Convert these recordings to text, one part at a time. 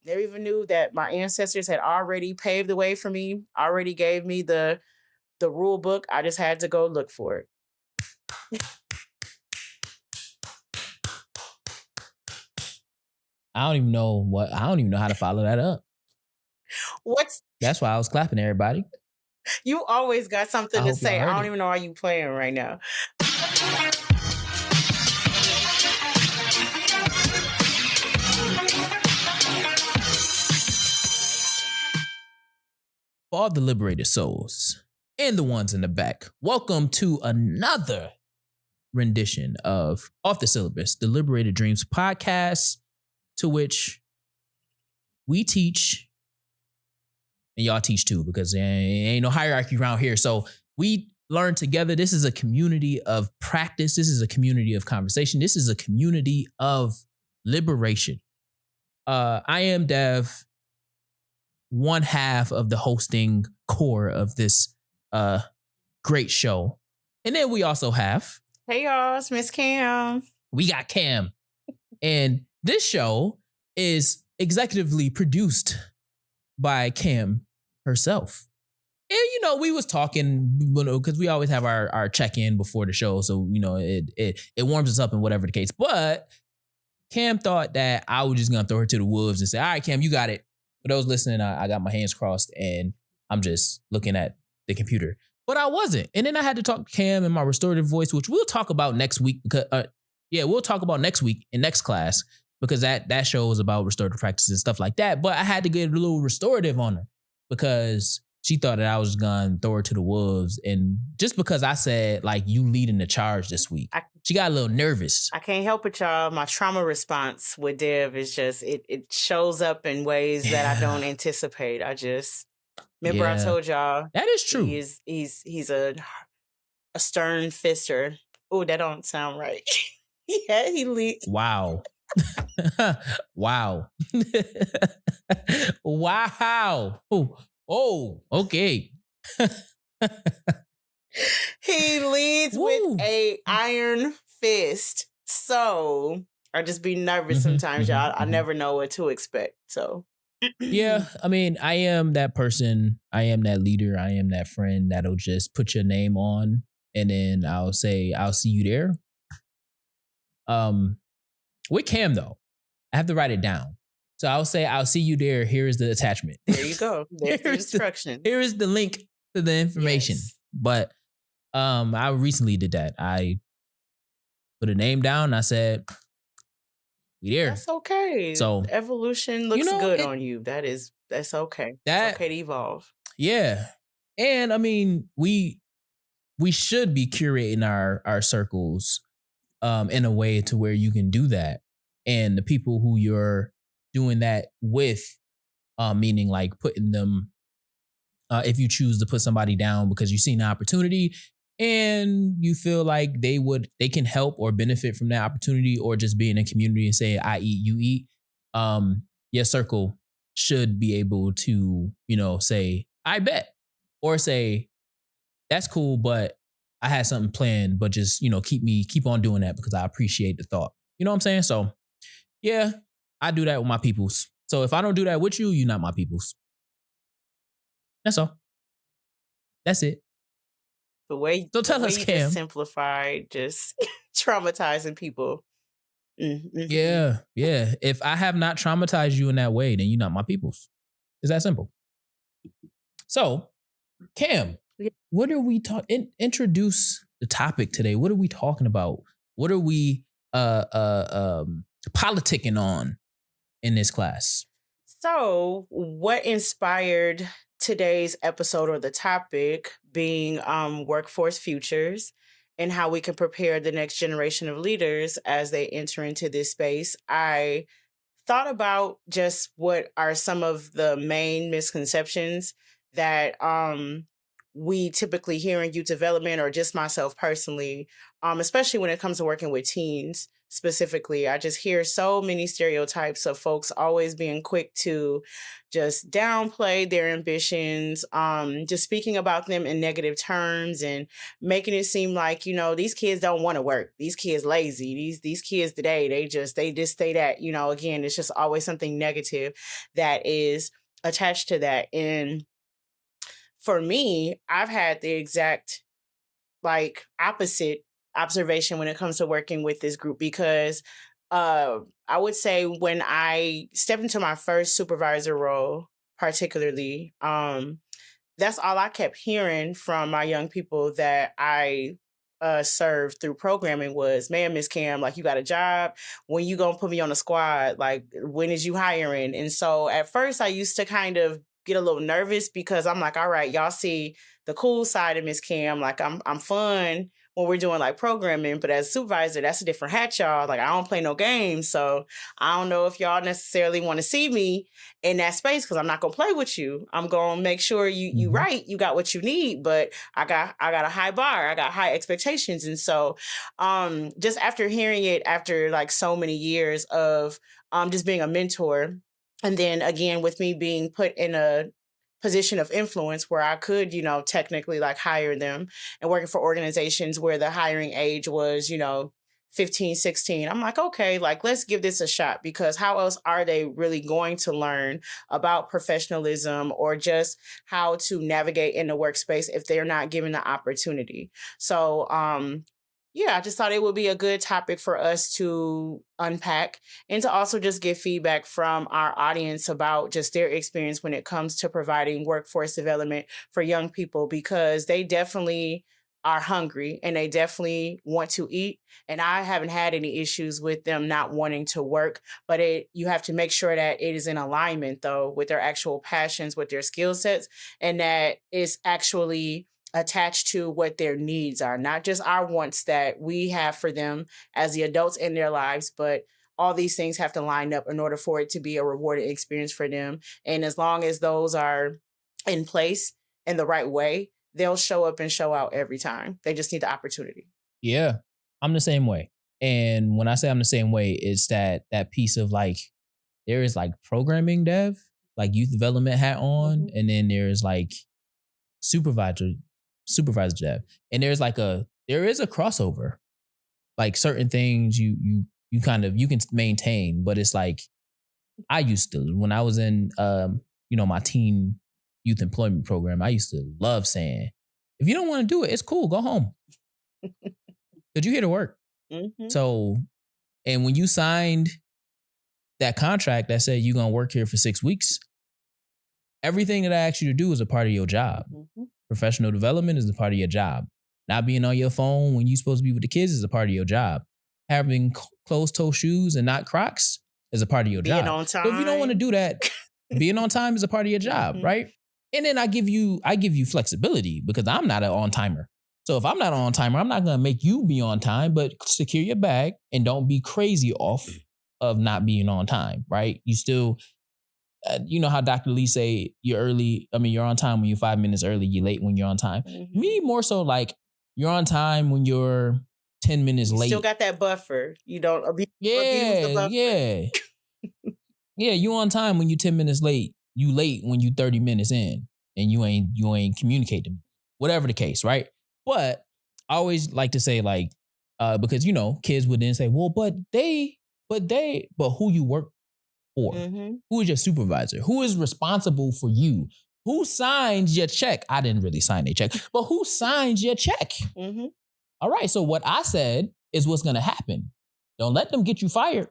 Never even knew that my ancestors had already paved the way for me, already gave me the rule book. I just had to go look for it. I don't even know how to follow that up. That's why I was clapping everybody. You always got something to say. I don't even know why you playing right now. For all the liberated souls and the ones in the back, welcome to another rendition of Off The Syllabus, the Liberated Dreams podcast, to which we teach, and y'all teach too, because there ain't no hierarchy around here. So we learn together. This is a community of practice. This is a community of conversation. This is a community of liberation. I am Dev, one half of the hosting core of this great show. And then we also have... Hey y'all, it's Miss Cam. We got Cam. And this show is executively produced by Cam herself. And, you know, we was talking, because we always have our check-in before the show. So, you know, it warms us up in whatever the case. But Cam thought that I was just going to throw her to the wolves and say, all right, Cam, you got it. For those listening, I got my hands crossed and I'm just looking at the computer. But I wasn't. And then I had to talk to Cam in my restorative voice, which we'll talk about next week. Because we'll talk about next week in next class, because that show is about restorative practices and stuff like that. But I had to get a little restorative on her because she thought that I was going to throw her to the wolves. And just because I said, like, you leading the charge this week, she got a little nervous. I can't help it, y'all. My trauma response with Dev is just, it shows up in ways that I don't anticipate. I told y'all. That is true. He's a stern fister. Oh, that don't sound right. Yeah, he leads. Wow. Wow. Wow. Oh, okay. He leads with a iron fist. So I just be nervous sometimes, y'all. I never know what to expect. So yeah, I mean, I am that person. I am that leader. I am that friend that'll just put your name on and then I'll say, I'll see you there. With Cam though, I have to write it down. So I'll say, I'll see you there. Here is the attachment. There you go. There's the instruction. Here is the link to the information. Yes. But I recently did that. I put a name down and I said, we there. That's okay. So evolution looks good on you. That's okay. It's okay to evolve. Yeah. And I mean, we should be curating our circles in a way to where you can do that. And the people who you're doing that with, meaning like putting them, if you choose to put somebody down because you see an opportunity and you feel like they can help or benefit from that opportunity, or just be in a community and say, I eat, you eat, your circle should be able to, say, I bet, or say, that's cool, but I had something planned, but just, keep on doing that because I appreciate the thought. You know what I'm saying? So yeah, I do that with my peoples. So if I don't do that with you, you're not my peoples. That's all. That's it. So tell us, Cam. Just simplified, just traumatizing people. Mm-hmm. Yeah. If I have not traumatized you in that way, then you're not my peoples. It's that simple. So, Cam, what are we talking? Introduce the topic today. What are we talking about? What are we politicking on in this class? So, what inspired today's episode, or the topic being workforce futures and how we can prepare the next generation of leaders as they enter into this space? I thought about just what are some of the main misconceptions that we typically hear in youth development, or just myself personally, especially when it comes to working with teens. specifically. I just hear so many stereotypes of folks always being quick to just downplay their ambitions, just speaking about them in negative terms and making it seem like, these kids don't want to work. These kids lazy. These kids today, they just stay that, again, it's just always something negative that is attached to that. And for me, I've had the exact opposite observation when it comes to working with this group because I would say when I stepped into my first supervisor role, particularly, that's all I kept hearing from my young people that I served through programming was, man, Miss Cam, like you got a job. When you gonna put me on the squad? Like when is you hiring? And so at first I used to kind of get a little nervous because I'm like, all right, y'all see the cool side of Miss Cam. Like I'm fun when we're doing like programming, but as a supervisor, that's a different hat, y'all. Like I don't play no games. So I don't know if y'all necessarily want to see me in that space because I'm not gonna play with you. I'm gonna make sure you right, you got what you need, but I got a high bar, I got high expectations. And so just after hearing it after like so many years of just being a mentor, and then again with me being put in a position of influence where I could, technically like hire them and working for organizations where the hiring age was, 15, 16. I'm like, okay, like let's give this a shot because how else are they really going to learn about professionalism or just how to navigate in the workspace if they're not given the opportunity? So, yeah, I just thought it would be a good topic for us to unpack and to also just get feedback from our audience about just their experience when it comes to providing workforce development for young people because they definitely are hungry and they definitely want to eat. And I haven't had any issues with them not wanting to work, but you have to make sure that it is in alignment though with their actual passions, with their skill sets, and that it's actually attached to what their needs are, not just our wants that we have for them as the adults in their lives, but all these things have to line up in order for it to be a rewarding experience for them. And as long as those are in place in the right way, they'll show up and show out every time. They just need the opportunity. Yeah, I'm the same way. And when I say I'm the same way, it's that piece of like there is like programming dev, like youth development hat on, and then there's like supervisor dev, and there is a crossover. Like certain things you can maintain, but it's like I used to when I was in my teen youth employment program. I used to love saying, if you don't want to do it, it's cool, go home. Because you're here to work. Mm-hmm. So, and when you signed that contract that said you're going to work here for 6 weeks, everything that I asked you to do is a part of your job. Mm-hmm. Professional development is a part of your job. Not being on your phone when you're supposed to be with the kids is a part of your job. Having closed-toe shoes and not Crocs is a part of your job. Being on time. So if you don't want to do that, being on time is a part of your job, right? And then I give you flexibility because I'm not an on-timer. So if I'm not an on-timer, I'm not going to make you be on time, but secure your bag and don't be crazy off of not being on time, right? You still, you know how Dr. Lee say you're early. I mean, you're on time when you're 5 minutes early. You're late when you're on time. Mm-hmm. Me more so like you're on time when you're 10 minutes late. Still got that buffer. You don't abuse the buffer. Yeah, you on time when you 10 minutes late. You late when you 30 minutes in and you ain't communicate to me. Whatever the case, right? But I always like to say like, because kids would then say, well, but who you work for? Mm-hmm. Who is your supervisor? Who is responsible for you? Who signs your check? I didn't really sign a check, but who signs your check? Mm-hmm. All right. So what I said is what's going to happen. Don't let them get you fired,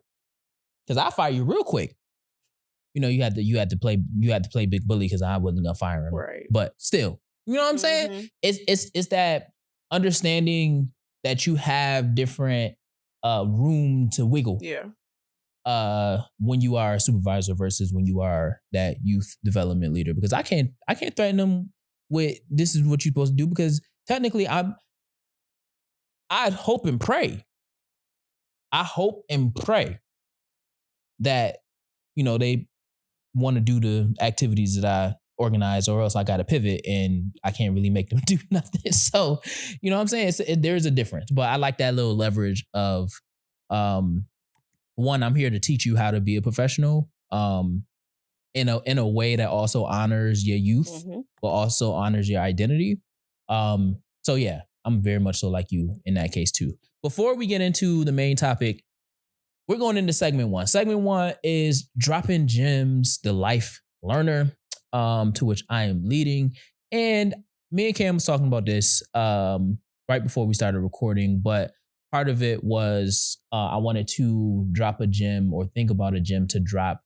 because I fire you real quick. You had to play big bully because I wasn't gonna fire him. Right. But still, you know what I'm saying? It's that understanding that you have different room to wiggle. Yeah. When you are a supervisor versus when you are that youth development leader, because I can't threaten them with this is what you're supposed to do, because technically I'd hope and pray. I hope and pray that they want to do the activities that I organize, or else I got to pivot and I can't really make them do nothing. So, you know what I'm saying? There's a difference, but I like that little leverage of One, I'm here to teach you how to be a professional. In a way that also honors your youth, but also honors your identity. So yeah, I'm very much so like you in that case too. Before we get into the main topic, we're going into segment one. Segment one is dropping gems, the life learner, to which I am leading. And me and Cam was talking about this right before we started recording, but part of it was I wanted to drop a gem or think about a gem to drop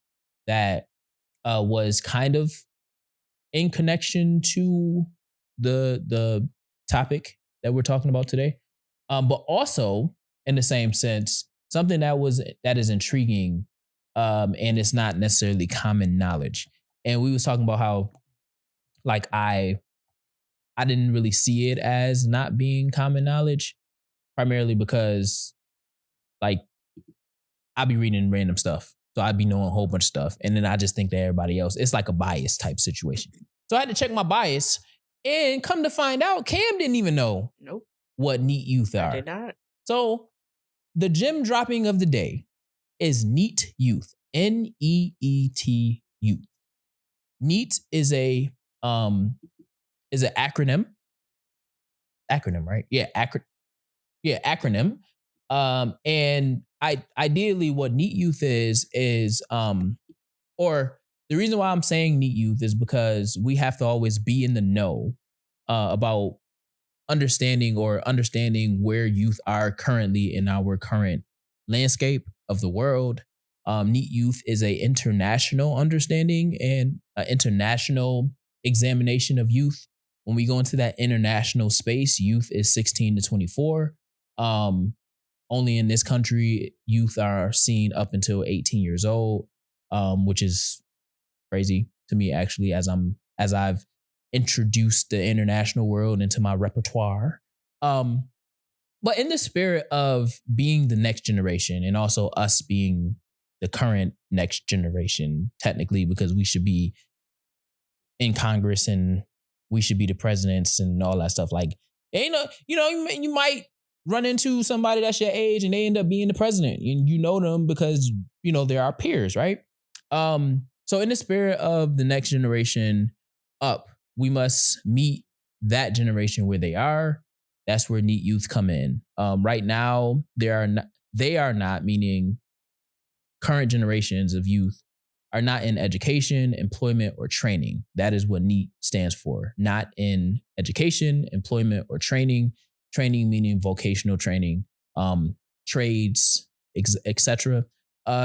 that was kind of in connection to the topic that we're talking about today, but also in the same sense, something that is intriguing, and it's not necessarily common knowledge. And we was talking about how like I didn't really see it as not being common knowledge, primarily because like I be reading random stuff. So I'd be knowing a whole bunch of stuff. And then I just think that everybody else, it's like a bias type situation. So I had to check my bias and come to find out, Cam didn't even know Nope. what neat youth are. I did not. So the gem dropping of the day is neat youth. NEET youth. Neat is a acronym. Acronym, right? Yeah, acronym. And ideally what neat youth is or the reason why I'm saying neat youth is because we have to always be in the know about understanding where youth are currently in our current landscape of the world. Neat youth is a international understanding and an international examination of youth. When we go into that international space, youth is 16 to 24. Only in this country, youth are seen up until 18 years old, which is crazy to me actually, as I've introduced the international world into my repertoire. But in the spirit of being the next generation and also us being the current next generation, technically, because we should be in Congress and we should be the presidents and all that stuff. Like, ain't no, you might run into somebody that's your age and they end up being the president, and you know them because they're our peers, right? So in the spirit of the next generation up, we must meet that generation where they are. That's where neat youth come in. Right now, they are not, meaning current generations of youth are not in education, employment, or training. That is what NEAT stands for. Not in education, employment, or training. Training meaning vocational training, trades, etc.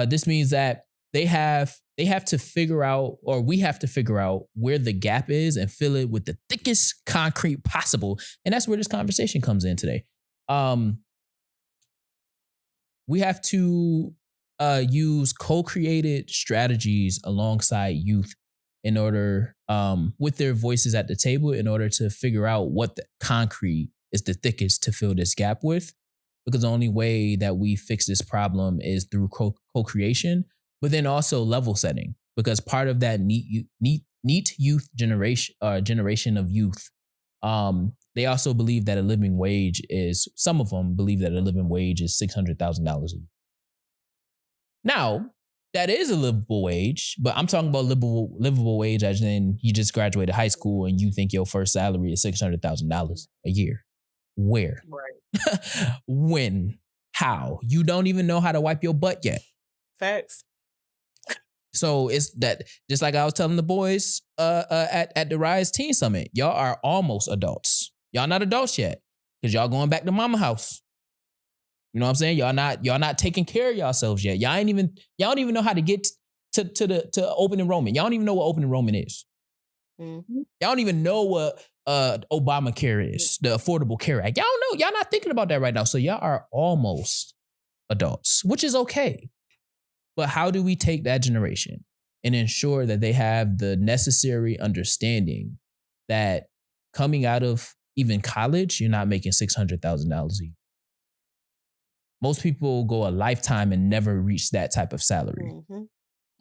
This means that they have to figure out, or we have to figure out where the gap is and fill it with the thickest concrete possible. And that's where this conversation comes in today. We have to use co-created strategies alongside youth in order, with their voices at the table, in order to figure out what the concrete is the thickest to fill this gap with. Because the only way that we fix this problem is through co-creation, but then also level setting. Because part of that neat youth generation of youth, they also believe that a living wage is, some of them believe that a living wage is $600,000 a year. Now, that is a livable wage, but I'm talking about livable wage as in you just graduated high school and you think your first salary is $600,000 a year. Where? Right. When? How? You don't even know how to wipe your butt yet. Facts. So it's that, just like I was telling the boys at the Rise Teen Summit, y'all are almost adults. Y'all not adults yet because y'all going back to mama house. You know what I'm saying? Y'all not taking care of yourselves yet. Y'all don't even know how to get to open enrollment. Y'all don't even know what open enrollment is. Mm-hmm. Y'all don't even know what Obamacare is, the Affordable Care Act. Y'all don't know. Y'all not thinking about that right now. So y'all are almost adults, which is okay. But how do we take that generation and ensure that they have the necessary understanding that coming out of even college, you're not making $600,000 a year? Most people go a lifetime and never reach that type of salary,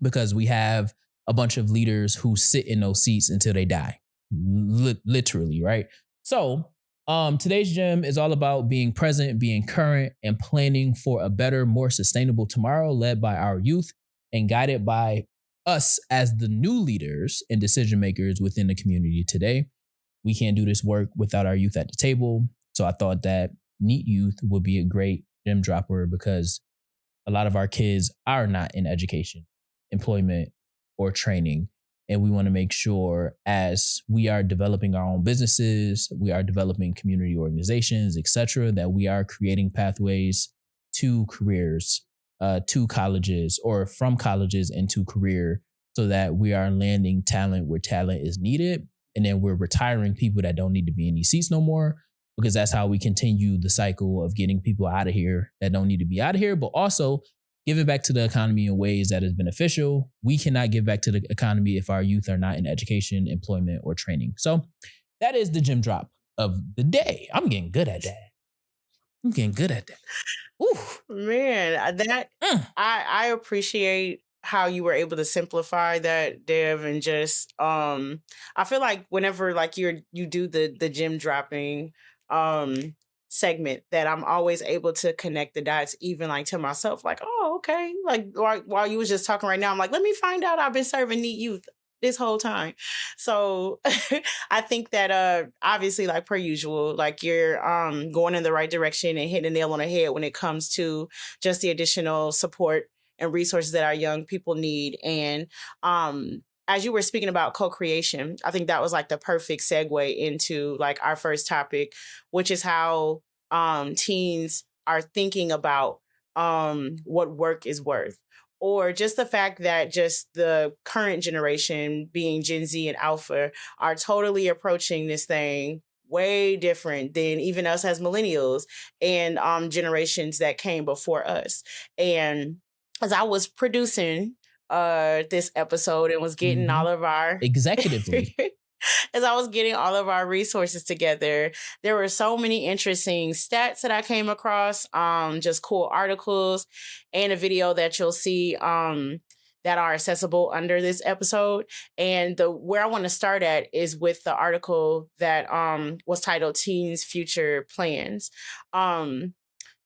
because we have a bunch of leaders who sit in those seats until they die, literally, right? So Today's gym is all about being present, being current, and planning for a better, more sustainable tomorrow led by our youth and guided by us as the new leaders and decision makers within the community today. We can't do this work without our youth at the table. So I thought that Neat Youth would be a great gym dropper because a lot of our kids are not in education, employment, or training. And we want to make sure as we are developing our own businesses, we are developing community organizations, et cetera, that we are creating pathways to careers, to colleges, or from colleges into career, so that we are landing talent where talent is needed. And then we're retiring people that don't need to be in these seats no more, because that's how we continue the cycle of getting people out of here that don't need to be out of here, but also giving back to the economy in ways that is beneficial. We cannot give back to the economy if our youth are not in education, employment, or training. So that is the gym drop of the day. I'm getting good at that. I'm getting good at that. Ooh. Man, that I appreciate how you were able to simplify that, Dev, and just I feel like whenever like you do the gym dropping um segment, that I'm always able to connect the dots, even like to myself, like, oh, okay. Like while you was just talking right now, I'm like, let me find out I've been serving Neat Youth this whole time. So I think that obviously, like per usual, like you're going in the right direction and hitting the nail on the head when it comes to just the additional support and resources that our young people need. And as you were speaking about co-creation, I think that was like the perfect segue into like our first topic, which is how teens are thinking about what work is worth, or just the fact that just the current generation, being Gen Z and Alpha, are totally approaching this thing way different than even us as millennials and generations that came before us. And as I was producing this episode and was getting Mm-hmm. all of our Executively. as I was getting all of our resources together, there were so many interesting stats that I came across, just cool articles, and a video that you'll see that are accessible under this episode. And the where I want to start at is with the article that was titled Teens Future Plans.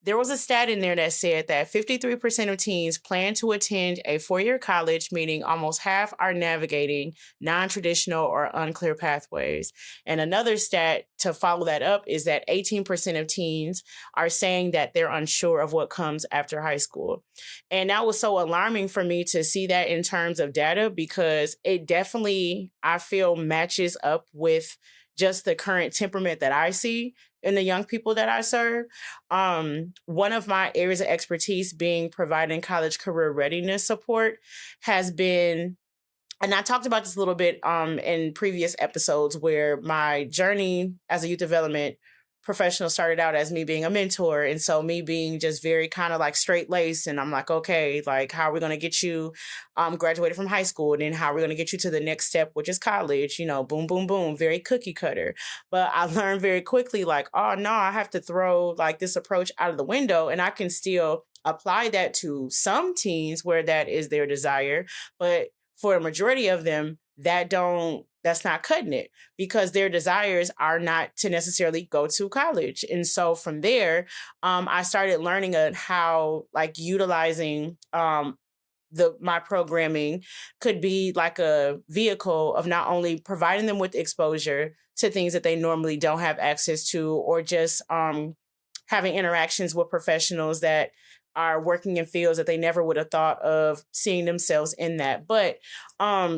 There was a stat in there that said that 53% of teens plan to attend a four-year college, meaning almost half are navigating non-traditional or unclear pathways. And another stat to follow that up is that 18% of teens are saying that they're unsure of what comes after high school. And that was so alarming for me to see that in terms of data, because it definitely, I feel, matches up with just the current temperament that I see in the young people that I serve. One of my areas of expertise being providing college career readiness support has been, and I talked about this a little bit in previous episodes, where my journey as a youth development professional started out as me being a mentor. And so me being just very kind of like straight laced, and I'm like, okay, like how are we going to get you graduated from high school? And then how are we going to get you to the next step, which is college, boom, boom, boom, very cookie cutter. But I learned very quickly, like, oh no, I have to throw like this approach out of the window, and I can still apply that to some teens where that is their desire. But for a majority of them, that's not cutting it, because their desires are not to necessarily go to college. And so from there, I started learning how like utilizing my programming could be like a vehicle of not only providing them with exposure to things that they normally don't have access to, or just having interactions with professionals that are working in fields that they never would have thought of seeing themselves in that. But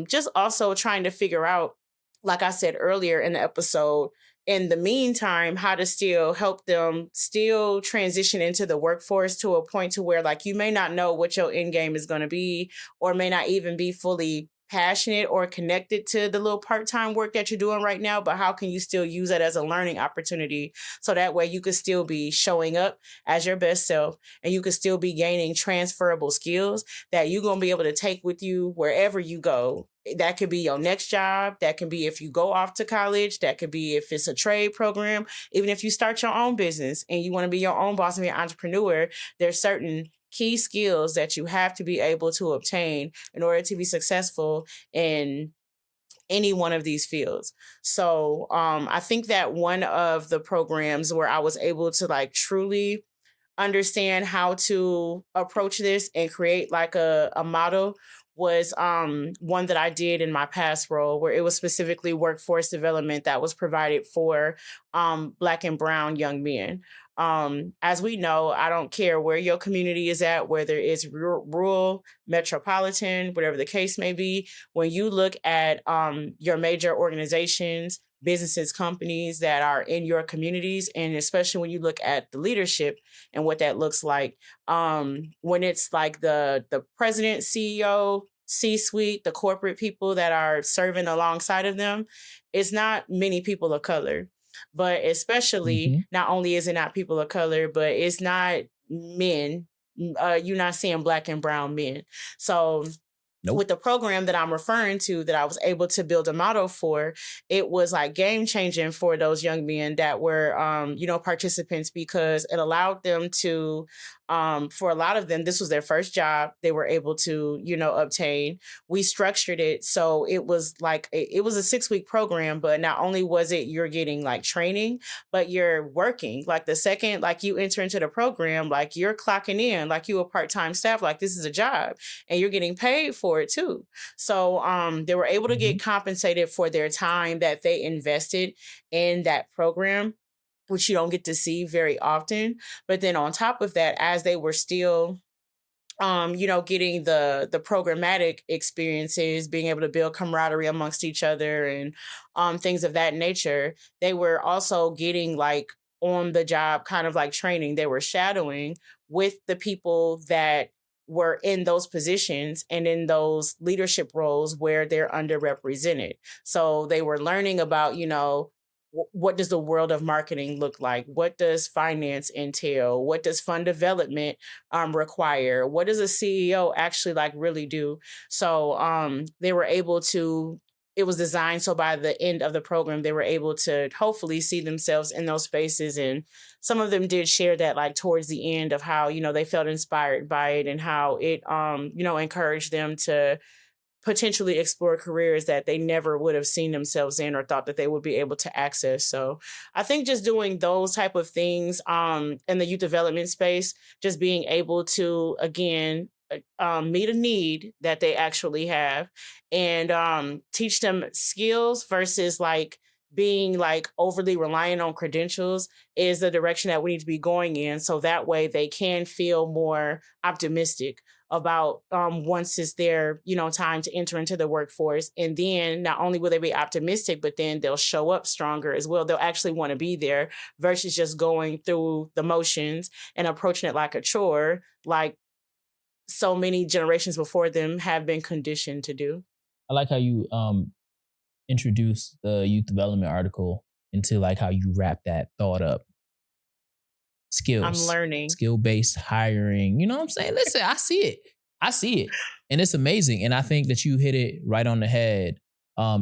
just also trying to figure out, like I said earlier in the episode, in the meantime, how to still help them still transition into the workforce to a point to where like you may not know what your end game is going to be, or may not even be fully passionate or connected to the little part-time work that you're doing right now, but how can you still use that as a learning opportunity, so that way you could still be showing up as your best self, and you could still be gaining transferable skills that you're going to be able to take with you wherever you go. That could be your next job. That can be if you go off to college. That could be if it's a trade program. Even if you start your own business and you want to be your own boss and be an entrepreneur, there's certain key skills that you have to be able to obtain in order to be successful in any one of these fields. So I think that one of the programs where I was able to like truly understand how to approach this and create like a model was one that I did in my past role, where it was specifically workforce development that was provided for Black and Brown young men. As we know, I don't care where your community is at, whether it's rural, metropolitan, whatever the case may be. When you look at your major organizations, businesses, companies that are in your communities, and especially when you look at the leadership and what that looks like, when it's like the president, CEO, C-suite, the corporate people that are serving alongside of them, it's not many people of color. But especially, Mm-hmm. not only is it not people of color, but it's not men. You're not seeing Black and brown men. So with Nope. the program that I'm referring to, that I was able to build a model for, it was like game changing for those young men that were, participants, because it allowed them to, for a lot of them, this was their first job they were able to, obtain. We structured it so it was like it was a 6-week program, but not only was it you're getting like training, but you're working. Like the second like you enter into the program, like you're clocking in, like you a part-time staff, like this is a job and you're getting paid for it too. So they were able to Mm-hmm. get compensated for their time that they invested in that program, which you don't get to see very often. But then on top of that, as they were still getting the programmatic experiences, being able to build camaraderie amongst each other and things of that nature, they were also getting like on the job kind of like training. They were shadowing with the people that were in those positions and in those leadership roles where they're underrepresented. So they were learning about, what does the world of marketing look like? What does finance entail? What does fund development require? What does a CEO actually like really do? So they were able to, it was designed so by the end of the program, they were able to hopefully see themselves in those spaces. And some of them did share that like towards the end of how, they felt inspired by it and how it, encouraged them to potentially explore careers that they never would have seen themselves in or thought that they would be able to access. So I think just doing those type of things in the youth development space, just being able to, again, meet a need that they actually have and teach them skills versus like being like overly reliant on credentials is the direction that we need to be going in. So that way they can feel more optimistic about once it's their time to enter into the workforce. And then not only will they be optimistic, but then they'll show up stronger as well. They'll actually want to be there versus just going through the motions and approaching it like a chore, like so many generations before them have been conditioned to do. I like how you introduce the youth development article into like how you wrap that thought up. I'm Skills, learning. skill-based hiring. You know what I'm saying? Listen, I see it. I see it. And it's amazing. And I think that you hit it right on the head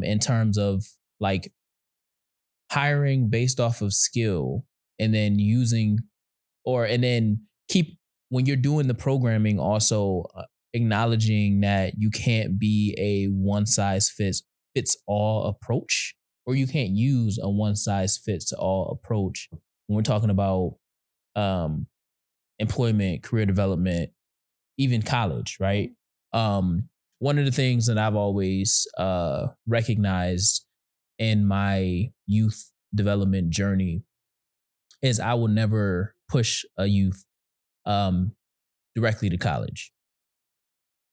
in terms of like hiring based off of skill and then using and then keep when you're doing the programming also acknowledging that you can't be a one size fits all approach, or you can't use a one size fits all approach when we're talking about um employment, career development, even college, right? One of the things that I've always recognized in my youth development journey is I will never push a youth um, directly to college,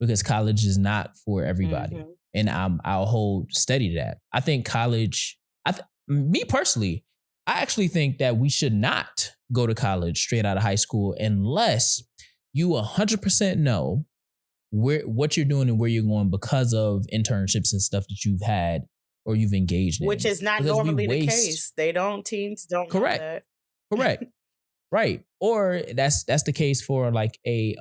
because college is not for everybody. Mhm. And I'll hold steady to that. I think college, me personally, I actually think that we should not go to college straight out of high school unless you 100% know what you're doing and where you're going because of internships and stuff that you've had or you've engaged Which in. is not Because we normally the waste. case. Teens don't know Correct. that. Correct. Right. Or that's the case for like a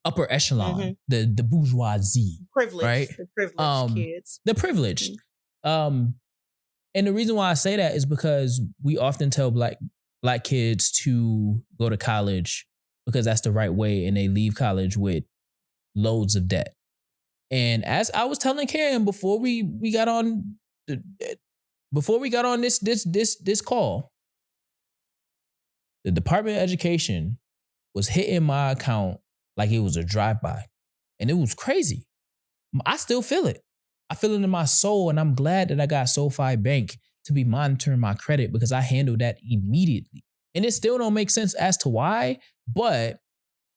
upper echelon, Hmm. the bourgeoisie, right? The privileged kids. The privileged. Um and the reason why I say that is because we often tell black kids to go to college because that's the right way, and they leave college with loads of debt. And as I was telling Cam before we got on this call, the Department of Education was hitting my account like it was a drive-by. And it was crazy. I still feel it. I feel it in my soul, and I'm glad that I got SoFi Bank to be monitoring my credit because I handled that immediately. And it still don't make sense as to why, but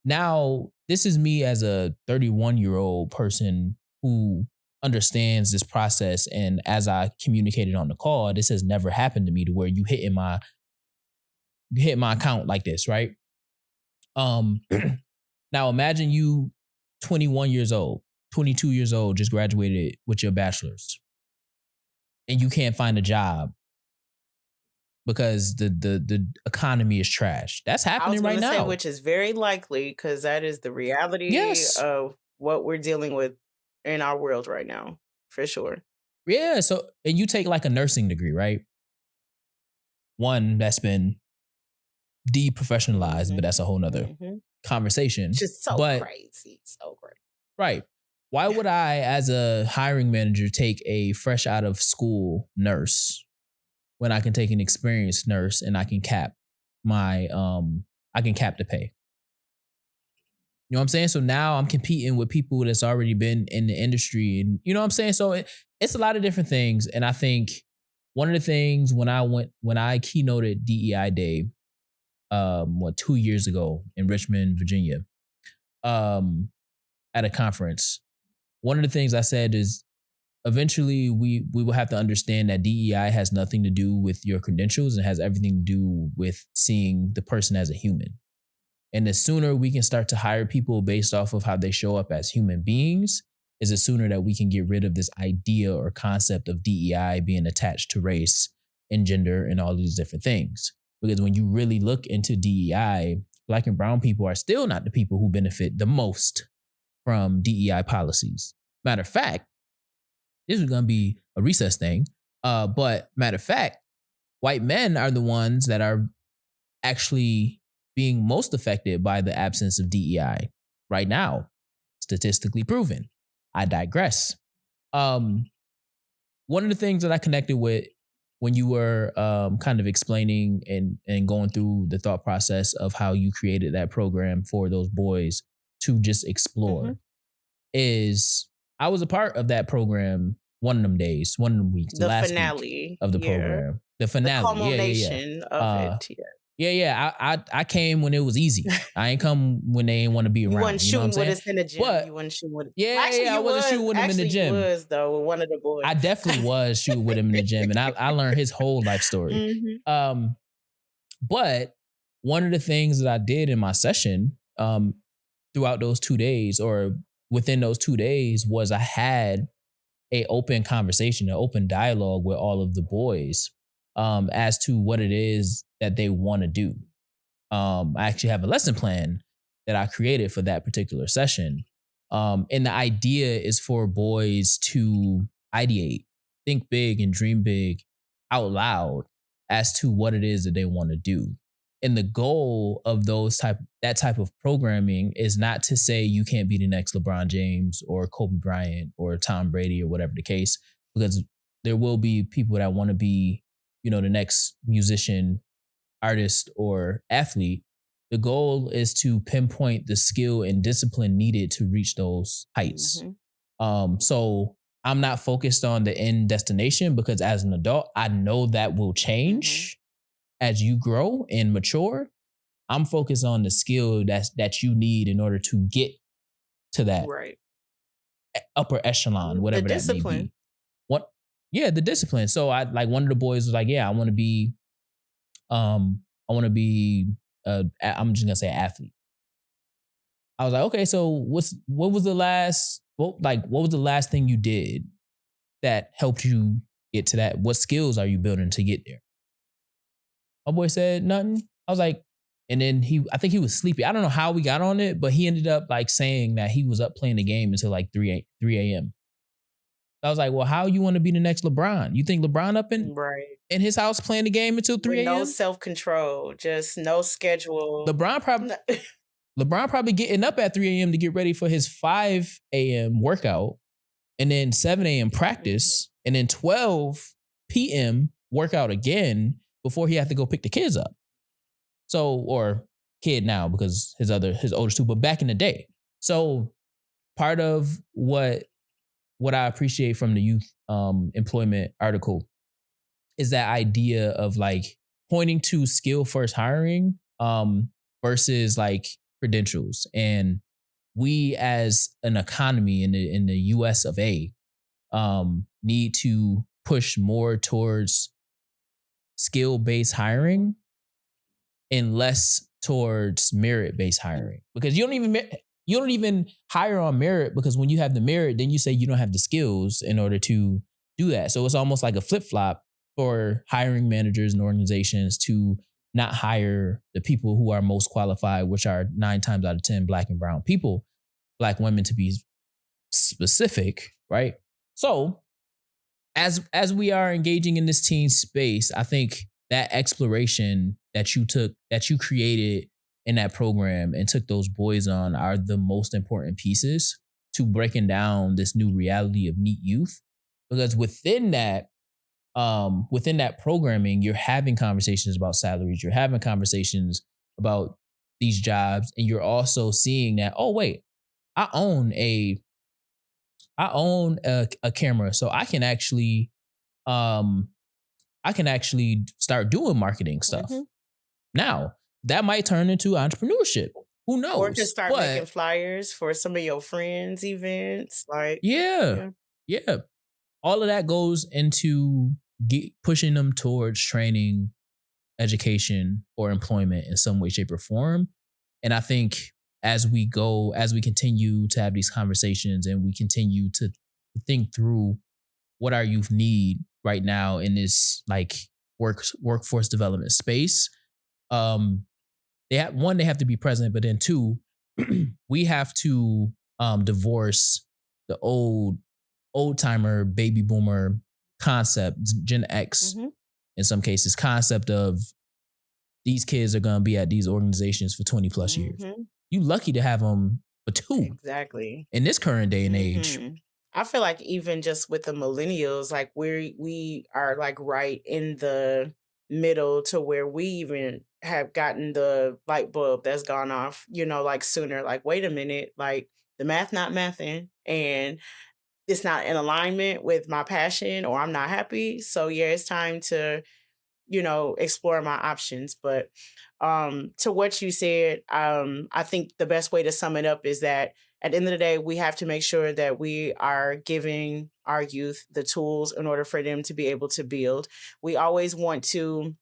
now this is me as a 31-year-old person who understands this process. And as I communicated on the call, this has never happened to me to where you hit my account like this, right? Now imagine you 21 years old, 22 years old, just graduated with your bachelor's, and you can't find a job because the economy is trash. That's I was happening going right to say, now. which is very likely because that is the reality Yes. of what we're dealing with in our world right now, for sure. Yeah. So, and you take like a nursing degree, right? One that's been deprofessionalized, but that's a whole nother conversation. Just so But crazy. So great. right. Why would I, as a hiring manager, take a fresh out of school nurse when I can take an experienced nurse and I can cap the pay? You know what I'm saying? So now I'm competing with people that's already been in the industry, and you know what I'm saying? So it's a lot of different things. And I think one of the things when I keynoted DEI Day, 2 years ago in Richmond, Virginia, at a conference, one of the things I said is eventually we will have to understand that DEI has nothing to do with your credentials and has everything to do with seeing the person as a human. And the sooner we can start to hire people based off of how they show up as human beings is the sooner that we can get rid of this idea or concept of DEI being attached to race and gender and all these different things. Because when you really look into DEI, Black and brown people are still not the people who benefit the most from DEI policies. Matter of fact, this is going to be a recess thing. But matter of fact, white men are the ones that are actually being most affected by the absence of DEI right now, statistically proven. I digress. One of the things that I connected with when you were kind of explaining and going through the thought process of how you created that program for those boys to just explore is I was a part of that program one of them days, one of them weeks, The last finale, week of the program. The the finale. culmination of it. I came when it was easy. I ain't come when they ain't want to be You around. wasn't You know what I'm shooting with saying? us in the gym. But You wasn't shooting with. yeah, I wasn't shooting with him in the You gym. was though with one of the boys. I definitely was shooting with him in the gym, and I learned his whole life story. But one of the things that I did in my session throughout those 2 days or within those 2 days was I had a open conversation, an open dialogue with all of the boys as to what it is that they want to do. I actually have a lesson plan that I created for that particular session. And the idea is for boys to ideate, think big and dream big out loud as to what it is that they want to do. And the goal of that type of programming is not to say you can't be the next LeBron James or Kobe Bryant or Tom Brady or whatever the case, because there will be people that want to be, the next musician, artist, or athlete. The goal is to pinpoint the skill and discipline needed to reach those heights. So I'm not focused on the end destination because as an adult, I know that will change as you grow and mature. I'm focused on the skill that you need in order to get to that upper echelon, whatever that may be. The discipline. So I like one of the boys was like, yeah, I want to be, I'm just gonna say athlete. I was like, okay, so what was the last thing you did that helped you get to that? What skills are you building to get there? My boy said nothing. I was like, and then I think he was sleepy. I don't know how we got on it, but he ended up like saying that he was up playing the game until like 3 a.m. I was like, well, how you want to be the next LeBron? You think LeBron up in his house playing the game until 3 a.m.? No self-control, just no schedule. LeBron probably getting up at 3 a.m. to get ready for his 5 a.m. workout and then 7 a.m. Mhm. practice, and then 12 p.m. workout again before he had to go pick the kids up. So, or kid now because his oldest two, but back in the day. So part of what I appreciate from the youth employment article is that idea of like pointing to skill first hiring versus like credentials. And we as an economy in the US of A need to push more towards skill based hiring and less towards merit based hiring, because you don't even hire on merit, because when you have the merit, then you say you don't have the skills in order to do that. So it's almost like a flip flop for hiring managers and organizations to not hire the people who are most qualified, which are 9 times out of 10 Black and brown people, Black women to be specific, right? So as we are engaging in this teen space, I think that exploration that you created in that program and took those boys on are the most important pieces to breaking down this new reality of neat youth. Because within that programming, you're having conversations about salaries, you're having conversations about these jobs, and you're also seeing that, oh wait, I own a a camera, so um I can actually start doing marketing stuff. Mhm. Now, that might turn into entrepreneurship. Who Or can knows? start making But flyers for some of your friends' events, like yeah, yeah. yeah, all of that goes into pushing them towards training, education, or employment in some way, shape, or form. And I think as we continue to have these conversations and we continue to think through what our youth need right now in this like workforce development space, um, they have to be present, but then two, we have to divorce the old timer baby boomer concept, Gen X Mhm. in some cases, concept of these kids are going to be at these organizations for 20 plus years. Mhm. You lucky to have them for 2 Exactly. in this current day and age. Mhm. I feel like even just with the millennials, like we are like right in the middle to where we even have gotten the light bulb that's gone off, like sooner. Like, wait a minute, like the math not mathing and it's not in alignment with my passion or I'm not happy. So yeah, it's time to explore my options. But to what you said, I think the best way to sum it up is that at the end of the day, we have to make sure that we are giving our youth the tools in order for them to be able to build. We always want to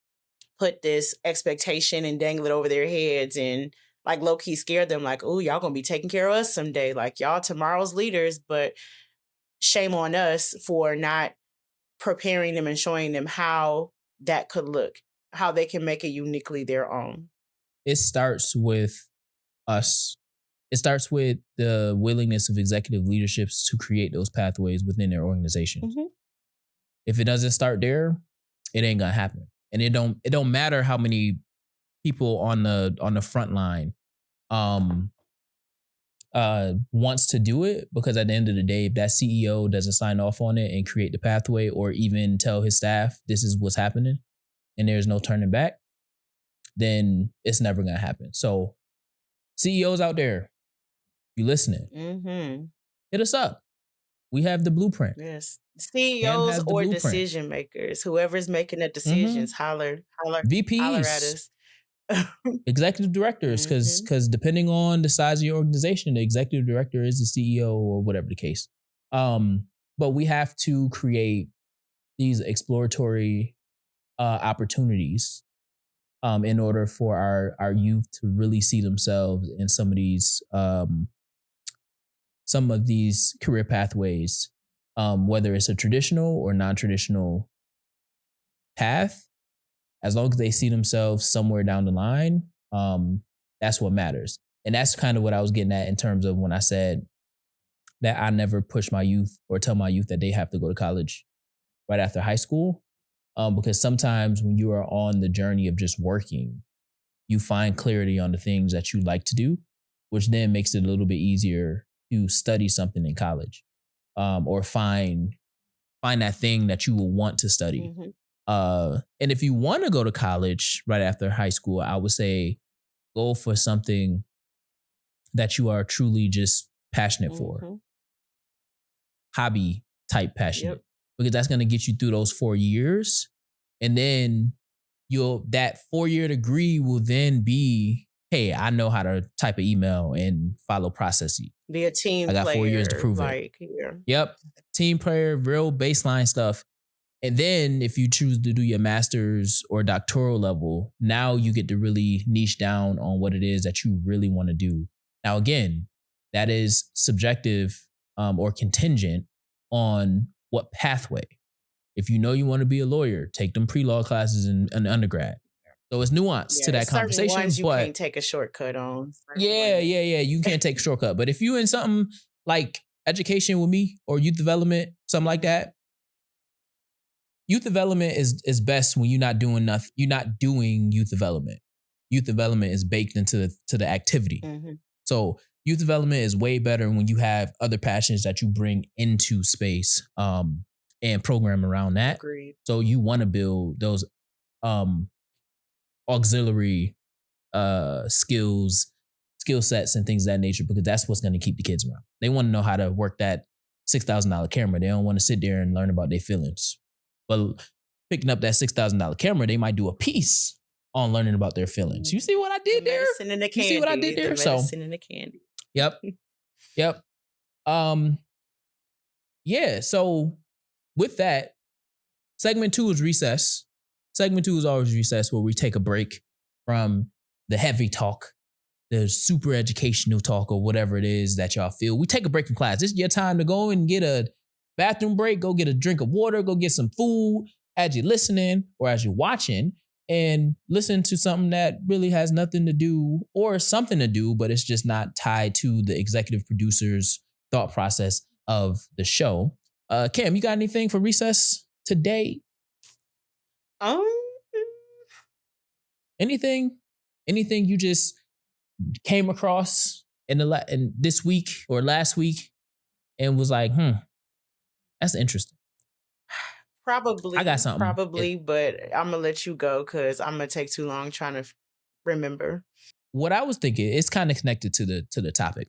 put this expectation and dangle it over their heads and like low key scare them, like, oh, y'all gonna be taking care of us someday, like y'all tomorrow's leaders. But shame on us for not preparing them and showing them how that could look, how they can make it uniquely their own. It starts with us. It starts with the willingness of executive leaderships to create those pathways within their organizations. Mhm. If it doesn't start there, it ain't gonna happen. And it don't matter how many people on the front line um wants to do it, because at the end of the day, if that CEO doesn't sign off on it and create the pathway or even tell his staff this is what's happening and there's no turning back, then it's never gonna happen. So CEOs out there, you listening, Mhm. hit us up. We have the blueprint. Yes. Cam CEOs has the or blueprint. decision makers, whoever's making the Mm-hmm. decisions, holler at VPs, us. executive directors, Mhm. because depending on the size of your organization, the executive director is the CEO or whatever the case. But we have to create these exploratory opportunities in order for our youth to really see themselves in some of these career pathways, whether it's a traditional or non-traditional path. As long as they see themselves somewhere down the line, that's what matters. And that's kind of what I was getting at in terms of when I said that I never push my youth or tell my youth that they have to go to college right after high school. Because sometimes when you are on the journey of just working, you find clarity on the things that you like to do, which then makes it a little bit easier to study something in college. or find that thing that you will want to study. Mhm. And if you want to go to college right after high school, I would say go for something that you are truly just passionate for, Mhm. hobby type passionate, Yep. because that's going to get you through those 4 years. And then that 4 year degree will then be, hey, I know how to type an email and follow processes. Be a team I got 4 years to player, prove it. like, yeah. Yep. Team player, real baseline stuff. And then if you choose to do your master's or doctoral level, now you get to really niche down on what it is that you really want to do. Now, again, that is subjective or contingent on what pathway. If you know you want to be a lawyer, take them pre-law classes in undergrad. So it's nuance to Yeah, that certain conversation, ones you but can't take a shortcut on. Certain yeah, ones. yeah, yeah. You can't take a shortcut. But if you in something like education with me or youth development, something like that, youth development is best when you're not doing nothing. You're not doing youth development. Youth development is baked into the activity. Mhm. So youth development is way better when you have other passions that you bring into space and program around that. Agreed. So you want to build those um, auxiliary skill sets and things of that nature, because that's what's going to keep the kids around. They want to know how to work that $6,000 camera. They don't want to sit there and learn about their feelings. But picking up that $6,000 camera, they might do a piece on learning about their feelings. You see what I The did there? medicine and the You see what I candy. did The there? So, medicine and the candy. yep, yep. Yeah. So with that, segment 2 is recess. Segment 2 is always recess, where we take a break from the heavy talk, the super educational talk, or whatever it is that y'all feel. We take a break from class. This is your time to go and get a bathroom break, go get a drink of water, go get some food as you're listening or as you're watching, and listen to something that really has nothing to do or something to do, but it's just not tied to the executive producer's thought process of the show. Cam, you got anything for recess today? Um, Anything? Anything you just came across in this week or last week and was like, that's interesting. I got something. probably, but I'm gonna let you go because I'm gonna take too long trying to remember. What I was thinking, it's kind of connected to the topic,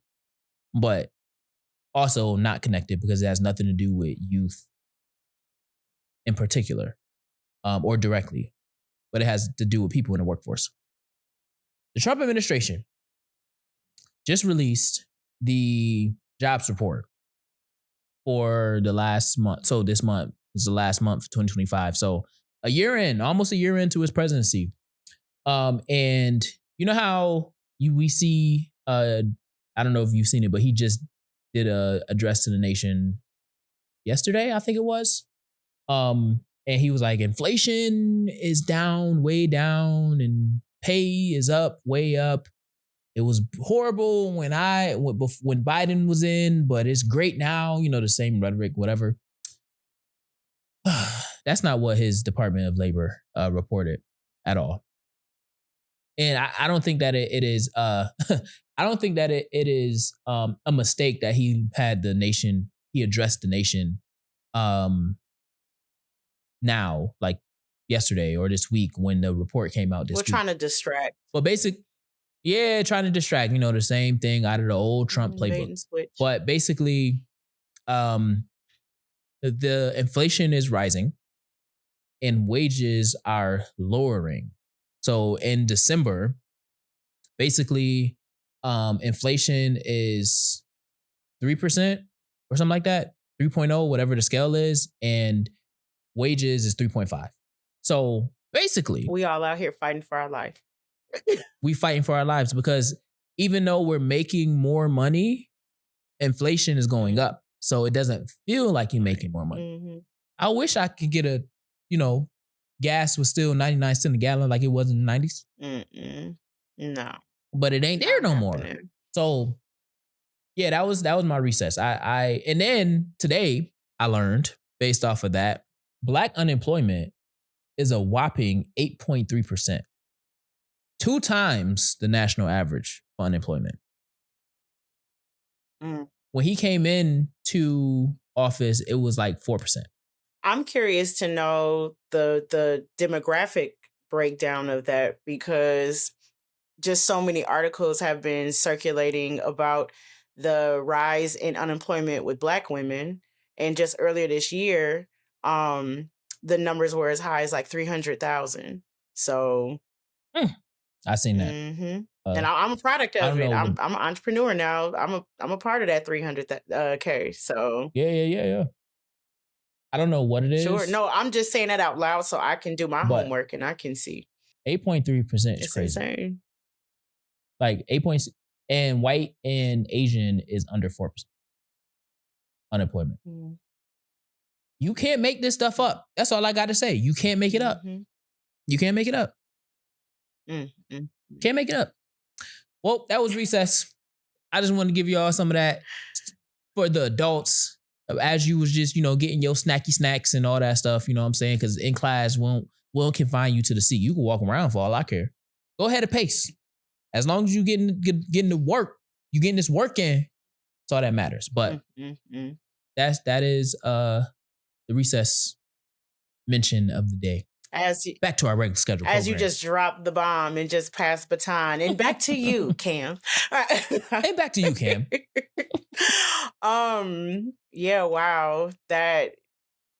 but also not connected because it has nothing to do with youth in particular, or directly, but it has to do with people in the workforce. The Trump administration just released the jobs report for the last month. So this month is the last month, 2025. So almost a year into his presidency. And you know how we see I don't know if you've seen it, but he just did a address to the nation yesterday, I think it was. And he was like, inflation is down, way down, and pay is up, way up. It was horrible when Biden was in, but it's great now. You know, the same rhetoric, whatever. That's not what his Department of Labor reported at all. And I don't think that it is. I don't think that it is a mistake that he addressed the nation now, like yesterday or this week when the report came out this We're week. trying to distract. But trying to distract, the same thing out of the old Trump Bait playbook. and switch. But basically, the inflation is rising and wages are lowering. So in December, basically, inflation is 3% or something like that, 3.0, whatever the scale is, and wages is 3.5. So basically, We all out here fighting for our life. we fighting for our lives because even though we're making more money, inflation is going up. So it doesn't feel like you're making more money. Mm-hmm. I wish I could get gas was still 99 cents a gallon like it was in the 90s. No. But it ain't there no more. Happening. So yeah, that was my recess. And then today I learned, based off of that, Black unemployment is a whopping 8.3%. 2 times the national average for unemployment. Mm. When he came in to office, it was like 4%. I'm curious to know the demographic breakdown of that, because just so many articles have been circulating about the rise in unemployment with Black women. And just earlier this year, um, the numbers were as high as like 300,000. So, I seen that. hmm Uh, and I'm a product I of don't it. know I'm the. I'm an entrepreneur now. I'm a part of that 300 K. So Yeah. I don't know what it sure. is, No, I'm just saying that out loud so I can do my but homework and I can see. 8.3% is It's crazy. insane. Like 8 points, and white and Asian is under 4% unemployment. Mm. You can't make this stuff up. That's all I got to say. You can't make it up. Mhm. You can't make it up. Mm, mm, mm. Can't make it up. Well, that was recess. I just wanted to give y'all some of that for the adults as you was just, getting your snacky snacks and all that stuff, you know what I'm saying? Because in class won't confine you to the seat. You can walk around for all I care. Go ahead and pace. As long as you getting to work, you getting this work in, that's all that matters. But Mm, mm, mm. that is the recess mention of the day. As you, Back to our regular schedule as you program. just dropped the bomb and just passed baton, and back to you, Cam. And back to you, Cam. Yeah, wow. That,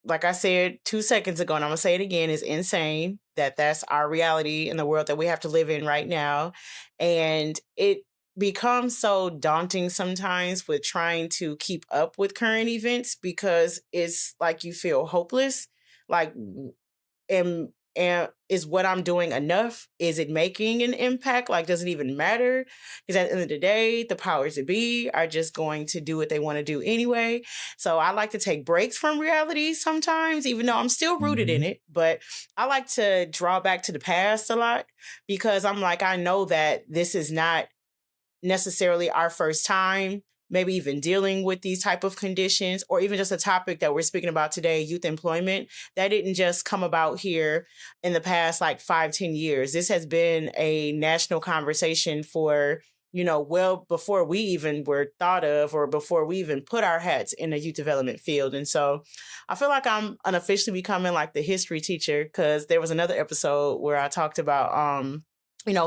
like I said 2 seconds ago, and I'm gonna say it again, is insane that that's our reality in the world that we have to live in right now. And it becomes so daunting sometimes with trying to keep up with current events, because it's like you feel hopeless. Like, and is what I'm doing enough? Is it making an impact? Like, does it even matter? Because at the end of the day, the powers that be are just going to do what they want to do anyway. So I like to take breaks from reality sometimes, even though I'm still rooted in it. But I like to draw back to the past a lot, because I'm like, I know that this is not necessarily our first time maybe even dealing with these type of conditions, or even just a topic that we're speaking about today, youth employment. That didn't just come about here in the past like 5-10 years. This has been a national conversation for, well before we even were thought of, or before we even put our hats in the youth development field. And so I feel like I'm unofficially becoming like the history teacher, because there was another episode where I talked about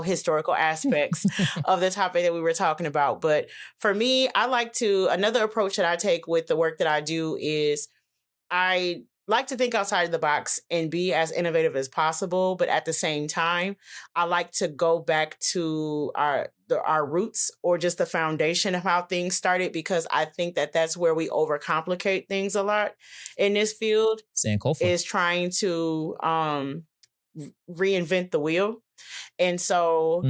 historical aspects of the topic that we were talking about. But for me, another approach that I take with the work that I do is I like to think outside of the box and be as innovative as possible. But at the same time, I like to go back to our roots, or just the foundation of how things started, because I think that that's where we overcomplicate things a lot in this field, Sankofa. is trying to reinvent the wheel. And so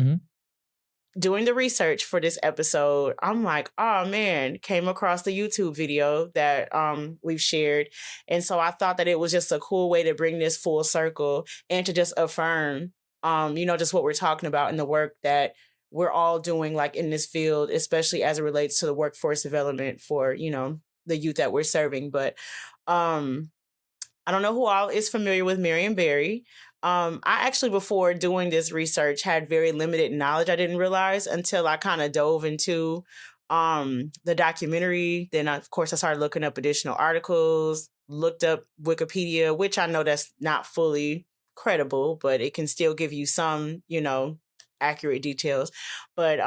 doing the research for this episode, I'm like, oh man, came across the YouTube video that we've shared. And so I thought that it was just a cool way to bring this full circle and to just affirm, just what we're talking about in the work that we're all doing, like in this field, especially as it relates to the workforce development for, the youth that we're serving. But I don't know who all is familiar with Marion Barry. I actually, before doing this research, had very limited knowledge. I didn't realize until I kind of dove into the documentary. Then, of course, I started looking up additional articles, looked up Wikipedia, which I know that's not fully credible, but it can still give you some, accurate details. But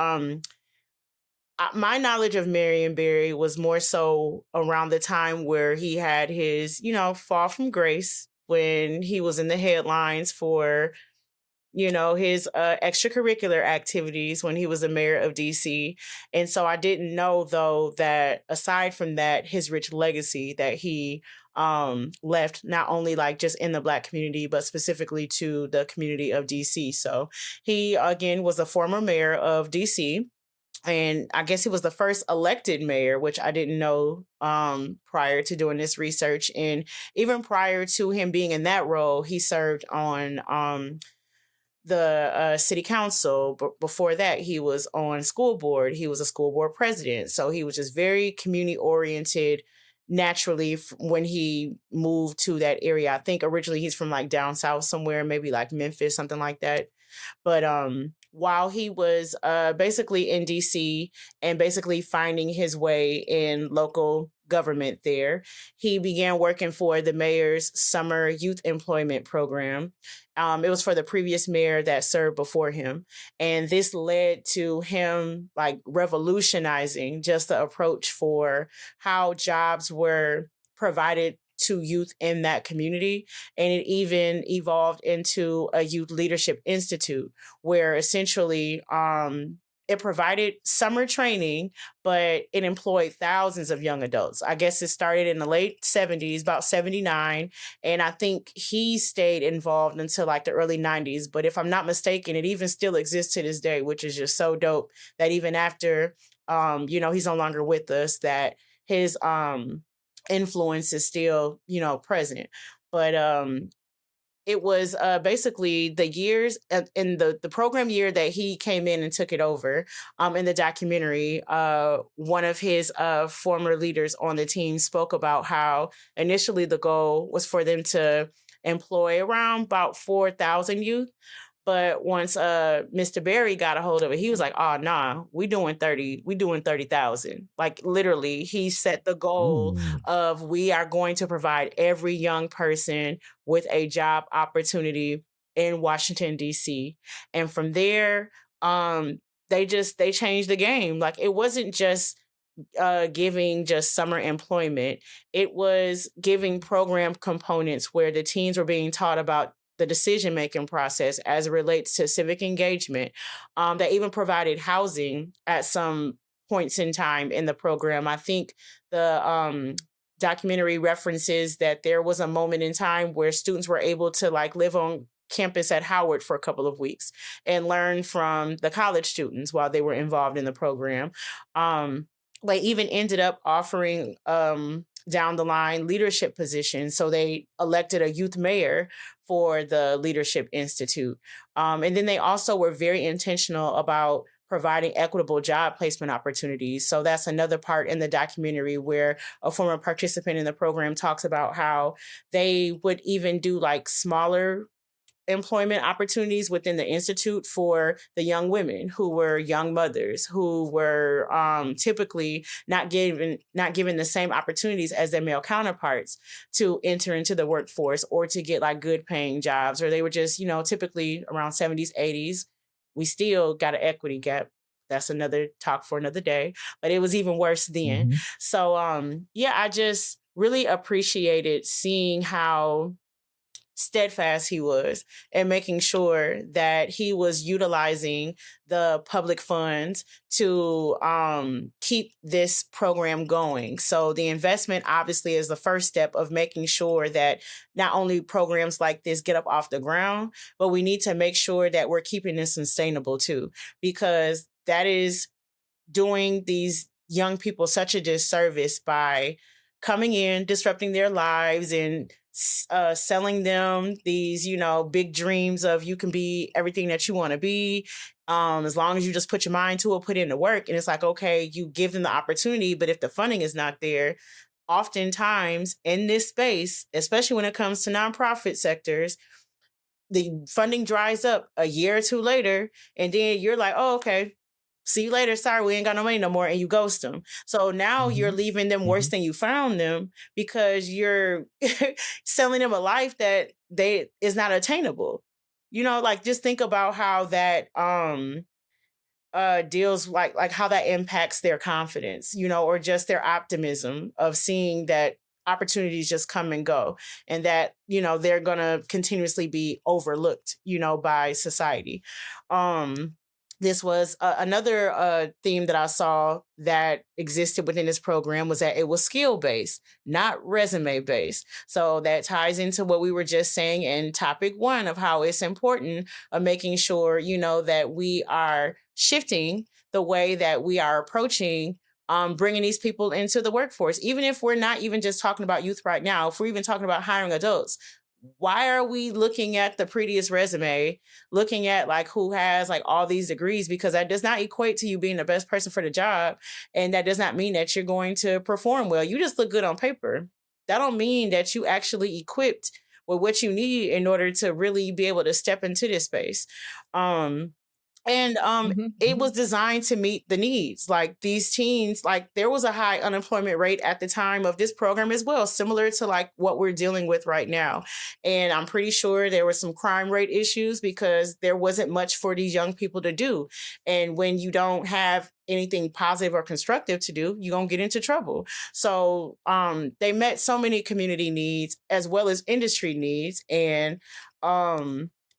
my knowledge of Marion Barry was more so around the time where he had his, fall from grace, when he was in the headlines for, his extracurricular activities when he was the mayor of DC. And so I didn't know, though, that aside from that, his rich legacy that he left, not only like just in the Black community, but specifically to the community of DC. So he, again, was a former mayor of DC. And I guess he was the first elected mayor, which I didn't know prior to doing this research. And even prior to him being in that role, he served on the city council. But before that, he was on school board. He was a school board president. So he was just very community oriented naturally when he moved to that area. I think originally he's from like down south somewhere, maybe like Memphis, something like that. But while he was basically in DC and basically finding his way in local government there. He began working for the mayor's summer youth employment program. It was for the previous mayor that served before him. And this led to him like revolutionizing just the approach for how jobs were provided to youth in that community. And it even evolved into a youth leadership institute where essentially it provided summer training, but it employed thousands of young adults. I guess it started in the late 70s, about 79. And I think he stayed involved until like the early 90s. But if I'm not mistaken, it even still exists to this day, which is just so dope that even after, he's no longer with us, that his influence is still, present. But it was basically the years in the program year that he came in and took it over. In the documentary, one of his former leaders on the team spoke about how initially the goal was for them to employ around about 4,000 youth. But once Mr. Barry got a hold of it, he was like, "Oh nah, we doing 30,000." Like literally, he set the goal Ooh. of we are going to provide every young person with a job opportunity in Washington, DC. And from there, they changed the game. Like it wasn't just giving just summer employment. It was giving program components where the teens were being taught about the decision making process as it relates to civic engagement. They even provided housing at some points in time in the program. I think the documentary references that there was a moment in time where students were able to like live on campus at Howard for a couple of weeks and learn from the college students while they were involved in the program. They even ended up offering down the line leadership positions. So they elected a youth mayor for the Leadership Institute. And then they also were very intentional about providing equitable job placement opportunities. So that's another part in the documentary where a former participant in the program talks about how they would even do like smaller employment opportunities within the institute for the young women who were young mothers who were typically not given the same opportunities as their male counterparts to enter into the workforce or to get like good paying jobs, or they were just typically around 70s 80s. We still got an equity gap. That's another talk for another day, but it was even worse then. Mm-hmm. So yeah, I just really appreciated seeing how steadfast he was and making sure that he was utilizing the public funds to keep this program going. So the investment obviously is the first step of making sure that not only programs like this get up off the ground, but we need to make sure that we're keeping this sustainable too, because that is doing these young people such a disservice by coming in, disrupting their lives, and selling them these, big dreams of you can be everything that you want to be. As long as you just put your mind to it, put in the work. And it's like, okay, you give them the opportunity, but if the funding is not there, oftentimes in this space, especially when it comes to nonprofit sectors, the funding dries up a year or two later, and then you're like, oh, okay, see you later. Sorry, we ain't got no money no more. And you ghost them. So now you're Mm-hmm. leaving them worse Mm-hmm. than you found them because you're selling them a life that they is not attainable. Like just think about how that deals like how that impacts their confidence, or just their optimism of seeing that opportunities just come and go, and that they're gonna continuously be overlooked by society. This was another theme that I saw that existed within this program, was that it was skill based, not resume based. So that ties into what we were just saying in topic one of how it's important of making sure, that we are shifting the way that we are approaching bringing these people into the workforce. Even if we're not even just talking about youth right now, if we're even talking about hiring adults, why are we looking at the prettiest resume, looking at like who has like all these degrees? Because that does not equate to you being the best person for the job. And that does not mean that you're going to perform well. You just look good on paper. That don't mean that you actually equipped with what you need in order to really be able to step into this space. And it Mhm. was designed to meet the needs. Like these teens, like there was a high unemployment rate at the time of this program as well, similar to like what we're dealing with right now. And I'm pretty sure there were some crime rate issues because there wasn't much for these young people to do. And when you don't have anything positive or constructive to do, you're gonna get into trouble. So they met so many community needs as well as industry needs. And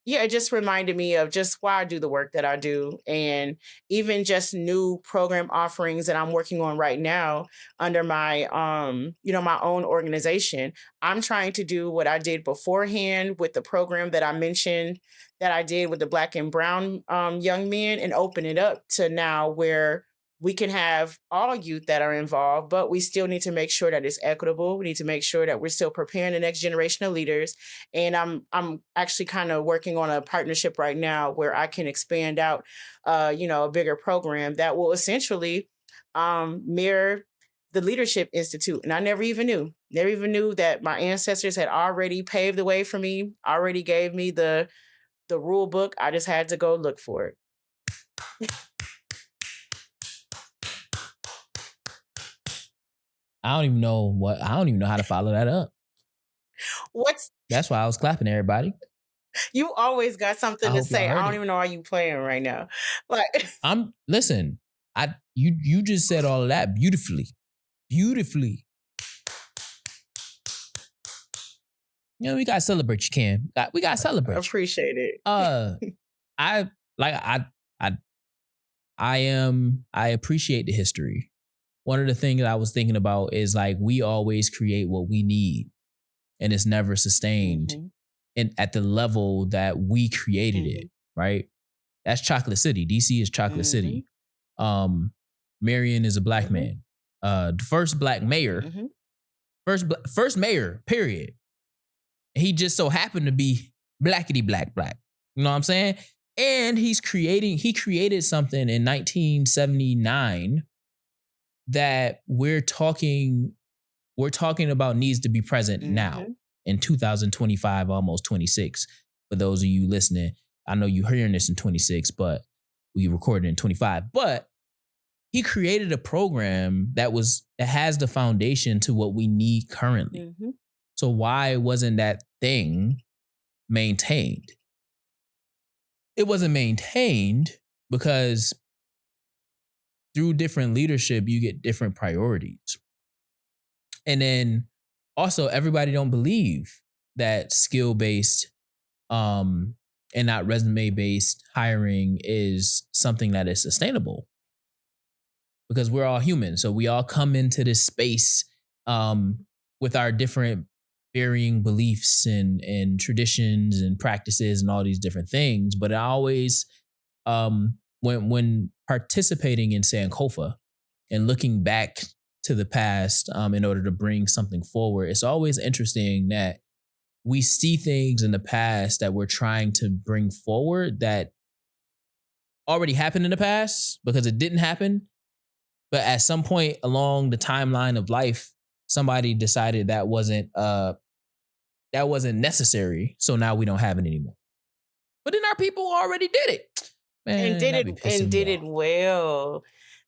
yeah, it just reminded me of just why I do the work that I do, and even just new program offerings that I'm working on right now under my my own organization. I'm trying to do what I did beforehand with the program that I mentioned that I did with the black and brown young men, and open it up to now where we can have all youth that are involved, but we still need to make sure that it's equitable. We need to make sure that we're still preparing the next generation of leaders. And I'm actually kind of working on a partnership right now where I can expand out a bigger program that will essentially mirror the Leadership Institute. And I never even knew that my ancestors had already paved the way for me, already gave me the rule book. I just had to go look for it. I don't even know how to follow that up. What's That's why I was clapping everybody. You always got I something to hope y'all say. I heard don't it. even know why you playing right now. Like Listen, you just said all of that beautifully. Beautifully. We gotta celebrate you, Cam. We gotta celebrate you. appreciate it. I like I appreciate the history. One of the things I was thinking about is like we always create what we need and it's never sustained Mhm, and at the level that we created it, mhm, right? That's Chocolate City. DC is Chocolate mhm, City. Um Marion is a black mhm, man. The first black mayor, mhm, first mayor, period. He just so happened to be blackety black black. You know what I'm saying? And he created something in 1979 that we're talking about needs to be present now mhm. in 2025, almost 26. For those of you listening, I know you're hearing this in 26, but we recorded in 25. But he created a program that has the foundation to what we need currently. Mhm, So why wasn't that thing maintained? It wasn't maintained because through different leadership, you get different priorities. And then also everybody don't believe that skill-based and not resume-based hiring is something that is sustainable because we're all human. So we all come into this space with our different varying beliefs and traditions and practices and all these different things. But I always when participating in Sankofa and looking back to the past in order to bring something forward, it's always interesting that we see things in the past that we're trying to bring forward that already happened in the past because it didn't happen. But at some point along the timeline of life, somebody decided that wasn't necessary. So now we don't have it anymore. But then our people already did it. And Man, did that it be pissing and me did it off. well.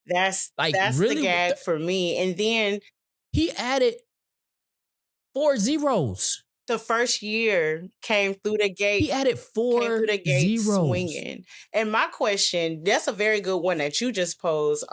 That's Like, that's the really? gag for me. And then He added 4 zeros. the first year He added came through four the gate zeros. swinging. And my question, that's a very good one that you just posed,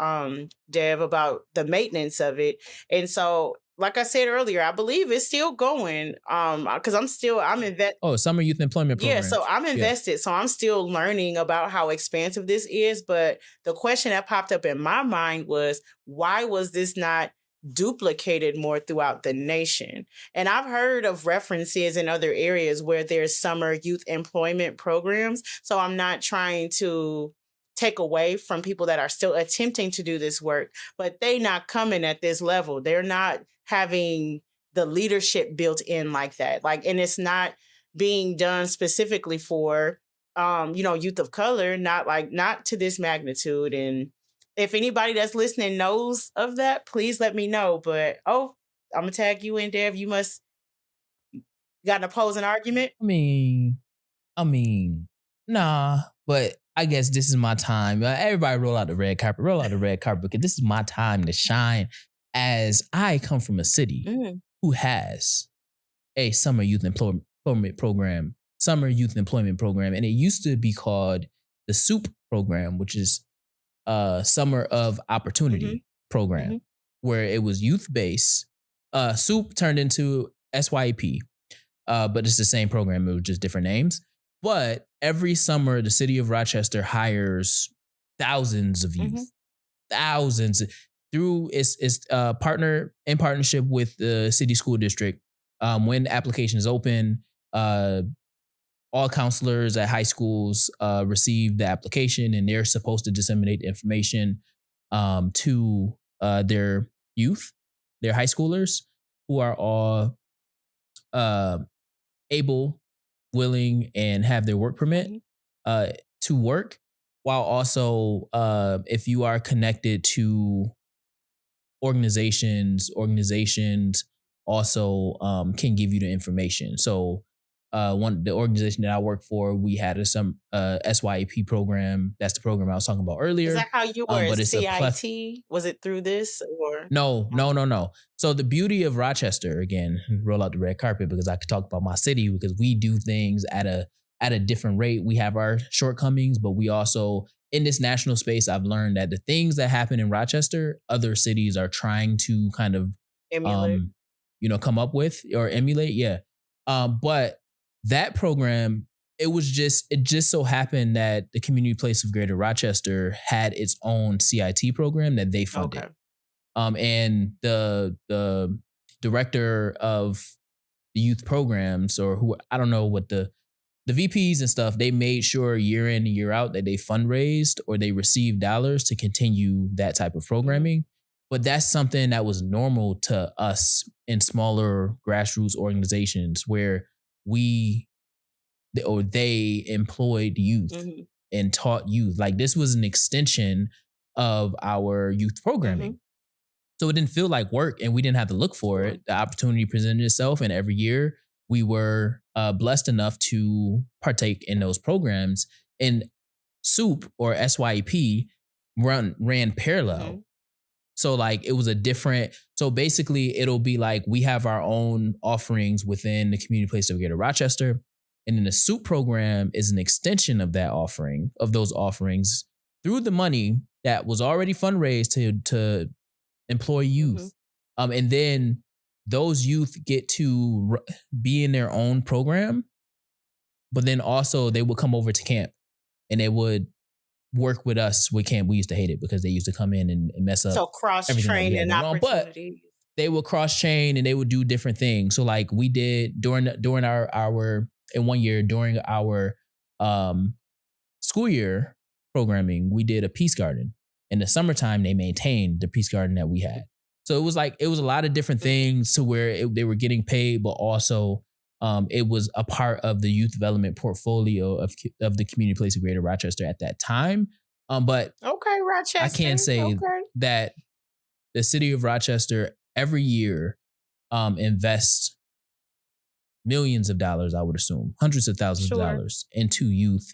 Dev, about the maintenance of it. And so, like I said earlier, I believe it's still going. Because I'm invested. Oh, summer youth employment Yeah, so programs. I'm Yeah. invested. So I'm still learning about how expansive this is. But the question that popped up in my mind was, why was this not duplicated more throughout the nation? And I've heard of references in other areas where there's summer youth employment programs. So I'm not trying to take away from people that are still attempting to do this work, but they not coming at this level. They're not having the leadership built in like that. Like, and it's not being done specifically for youth of color, not to this magnitude. And if anybody that's listening knows of that, please let me know. But I'm gonna tag you in, Dev. You must got an opposing argument. I mean, nah, but I guess this is my time. Everybody roll out the red carpet, because this is my time to shine as I come from a city Mhm. who has a summer youth employment program. And it used to be called the SOUP program, which is Summer of Mhm. Opportunity program, Mhm. where it was youth based. SOUP turned into SYP, but it's the same program. It was just different names. But every summer, the city of Rochester hires thousands of Mhm. youth, thousands through its partnership with the city school district. When applications open, uh, all counselors at high schools receive the application, and they're supposed to disseminate the information to their youth, their high schoolers, who are all uh, able, willing, and have their work permit Mhm. uh, to work, while also if you are connected to organizations also can give you the information. So one the organization that I work for, we had some SYAP program. That's the program I was talking about Is that earlier. how you were at But it's a pleth CIT? Was it through this or? no, no, Okay. no, no. So the beauty of Rochester, again, roll out the red carpet because I could talk about my city because we do things at a different rate. We have our shortcomings, but we also in this national space, I've learned that the things that happen in Rochester, other cities are trying to kind of Emulate. um, come up with or emulate. Yeah. But that program, it just so happened that the community place of Greater Rochester had its own CIT program that they funded. Okay. And the director of the youth programs, or who I don't know what the VPs and stuff, they made sure year in and year out that they fundraised or they received dollars to continue that type of Mhm. programming. But that's something that was normal to us in smaller grassroots organizations where we or they employed youth Mhm. and taught youth. Like this was an extension of our youth Mhm. programming. So it didn't feel like work and we didn't have to look for Sure. it. The opportunity presented itself, and every year we were blessed enough to partake in those programs. And SOUP or SYP ran parallel. Mhm. So like it was a different, so basically it'll be like we have our own offerings within the community place of Greater Rochester. And then the SOUP program is an extension of that offering, of those offerings through the money that was already fundraised to employ Mhm. youth. And then those youth get to be in their own program, but then also they would come over to camp and they would work with us with camp. We used to hate it because they used to come in and mess up So cross everything that we had training going on. But opportunities. they would cross chain and they would do different things. So like we did during our in one year during our um school year programming, we did a peace garden. In the summertime, they maintained the peace garden that we had. So it was like it was a lot of different Mhm. things to where they were getting paid, but also it was a part of the youth development portfolio of the community place of Greater Rochester at that time. But Okay, I Rochester. can say Okay. that the city of Rochester every year invests millions of dollars, I would assume, hundreds of thousands of Sure. dollars into youth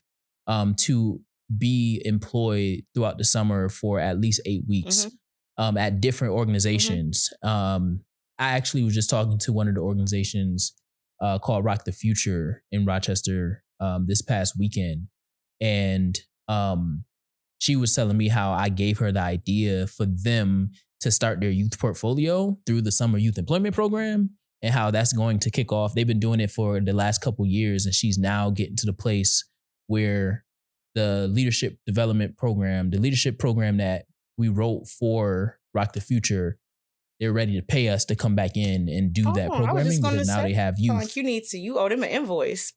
to be employed throughout the summer for at least 8 weeks Mhm. at different Mhm. organizations. I actually was just talking to one of the organizations called Rock the Future in Rochester this past weekend. And she was telling me how I gave her the idea for them to start their youth portfolio through the summer youth employment program and how that's going to kick off. They've been doing it for the last couple years, and she's now getting to the place where the leadership program that we wrote for Rock the Future, they're ready to pay us to come back in and do Oh, that I was just programming gonna because now say, they have sound like youth. you owe them an invoice.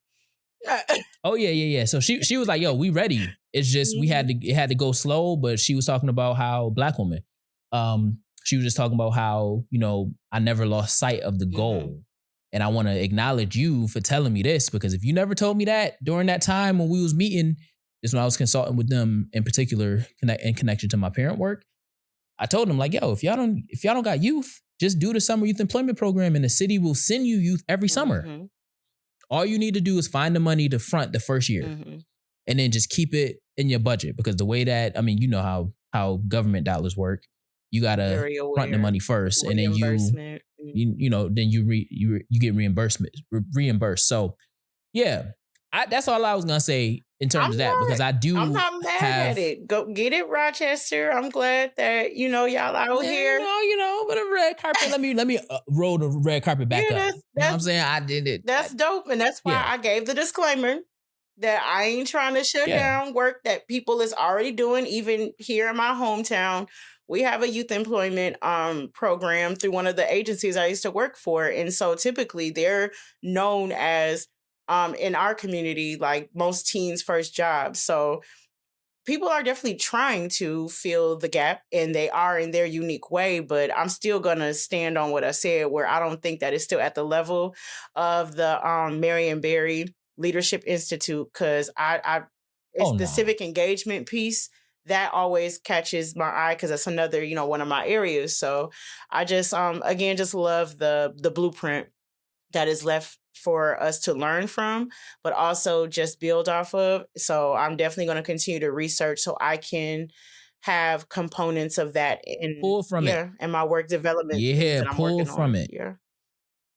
Oh yeah, yeah, yeah. So she was like, "Yo, we ready." It's just Mhm. it had to go slow, but she was talking about how Black woman. She was just talking about how I never lost sight of the Mhm. goal, and I want to acknowledge you for telling me this because if you never told me that during that time when we was meeting, this when I was consulting with them in particular, in connection to my parent work. I told them like, "Yo, if y'all don't got youth, just do the summer youth employment program, and the city will send you youth every summer. Mhm. All you need to do is find the money to front the first year." Mhm. And then just keep it. in your budget, because the way that, I mean, you know how government dollars work. You gotta Very front the aware. money first, and then Reimbursement. you know, then you get reimbursed. So yeah, that's all I was gonna say in I'm terms of that, not because I I'm do not mad at have, it. Go get it, Rochester. I'm glad that, y'all out yeah, here. but a red carpet. Let me roll the red carpet back Yeah, up. that's You know what I'm that's saying? I did it. that's dope. And that's why Yeah, I gave the disclaimer that I ain't trying to shut yeah. down work that people is already doing. Even here in my hometown, we have a youth employment program through one of the agencies I used to work for. And so typically they're known as in our community, like most teens' first job. So people are definitely trying to fill the gap and they are in their unique way, but I'm still going to stand on what I said, where I don't think that it's still at the level of the Marion Barry Leadership Institute. Because I it's Oh the no. civic engagement piece that always catches my eye, because that's another, one of my areas. So I just again just love the blueprint that is left for us to learn from, but also just build off of. So I'm definitely going to continue to research so I can have components of that in, Pull from it. yeah, in my work development things Yeah, that I'm pull working from on. it. Yeah.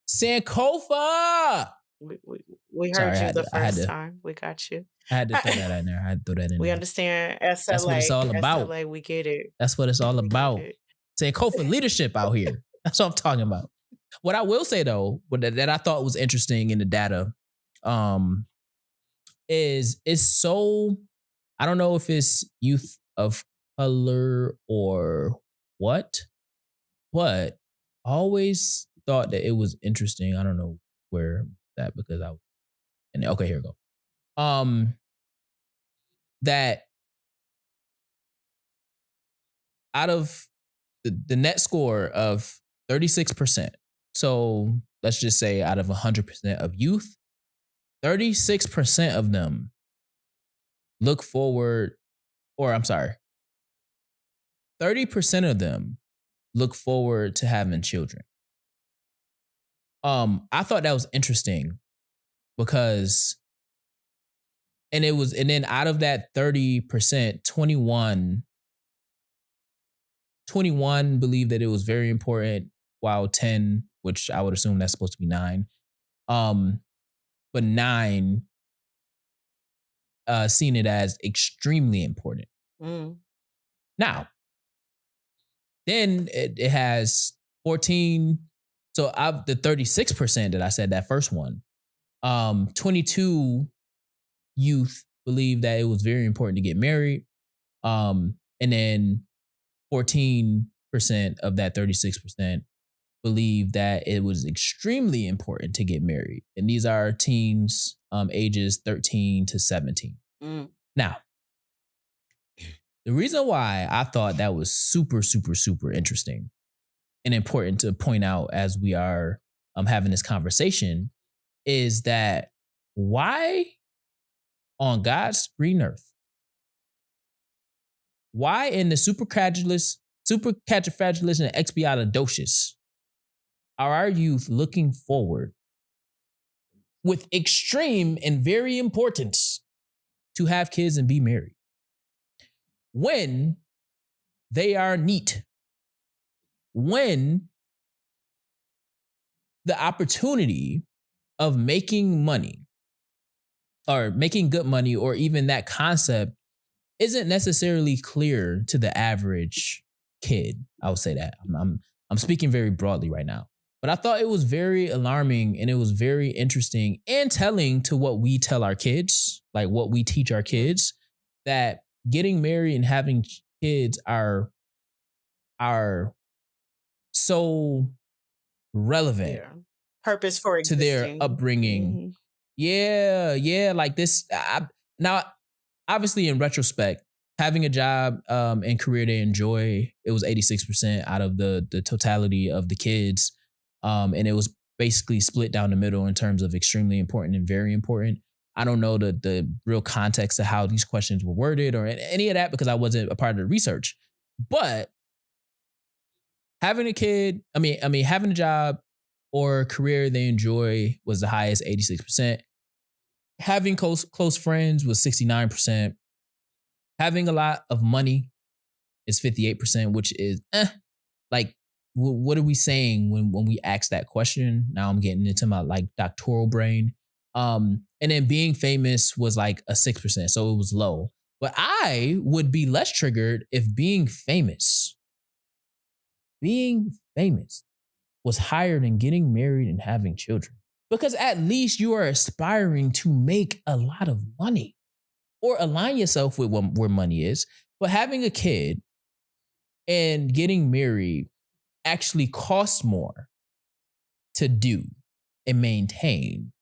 Sankofa. We Sorry, heard you the I had first to time. We got you. I had to throw that in there. I had to throw that in We there. understand That's what it's SLA. all about. SLA, we get it. That's what it's all We get about. it. Sankofa leadership out here. That's what I'm talking about. What I will say though, that I thought was interesting in the data, um, is it's so, I don't know if it's youth of color or what, but I always thought that it was interesting. I don't know where that, because and okay, here we go. That out of the net score of 36%. So let's just say out of 100% of youth, 36% of them look forward, or I'm sorry, 30% of them look forward to having children. I thought that was interesting because, and then out of that 30%, 21 believe that it was very important, while 10, which I would assume that's supposed to be 9, um, but 9 seen it as extremely important. Mm. Now, then it has 14. So of the 36% that I said, that first one, 22 youth believe that it was very important to get married. And then 14% of that 36% believe that it was extremely important to get married. And these are teens ages 13 to 17. Mm. Now, the reason why I thought that was super, super, super interesting and important to point out as we are having this conversation is that why on God's green earth, why in the supercalifragilistic and expialidocious are our youth looking forward with extreme and very importance to have kids and be married when they are neat, when the opportunity of making money or making good money, or even that concept, isn't necessarily clear to the average kid? I would say that I'm speaking very broadly right now, but I thought it was very alarming and it was very interesting and telling to what we tell our kids, like what we teach our kids, that getting married and having kids are so relevant Yeah. Purpose for to their existing. upbringing. Hmm. Yeah, like this. Now, obviously, in retrospect, having a job and career they enjoy, it was 86% out of the totality of the kids, and it was basically split down the middle in terms of extremely important and very important. I don't know the real context of how these questions were worded or any of that, because I wasn't a part of the research. But having a kid, having a job or career they enjoy was the highest, 86%. Having close friends was 69%. Having a lot of money is 58%, which is like what are we saying when we ask that question? Now I'm getting into my like doctoral brain. And then being famous was like a 6%, so it was low. But I would be less triggered if being famous was higher than getting married and having children. Because at least you are aspiring to make a lot of money or align yourself with where money is. But having a kid and getting married actually costs more to do and maintain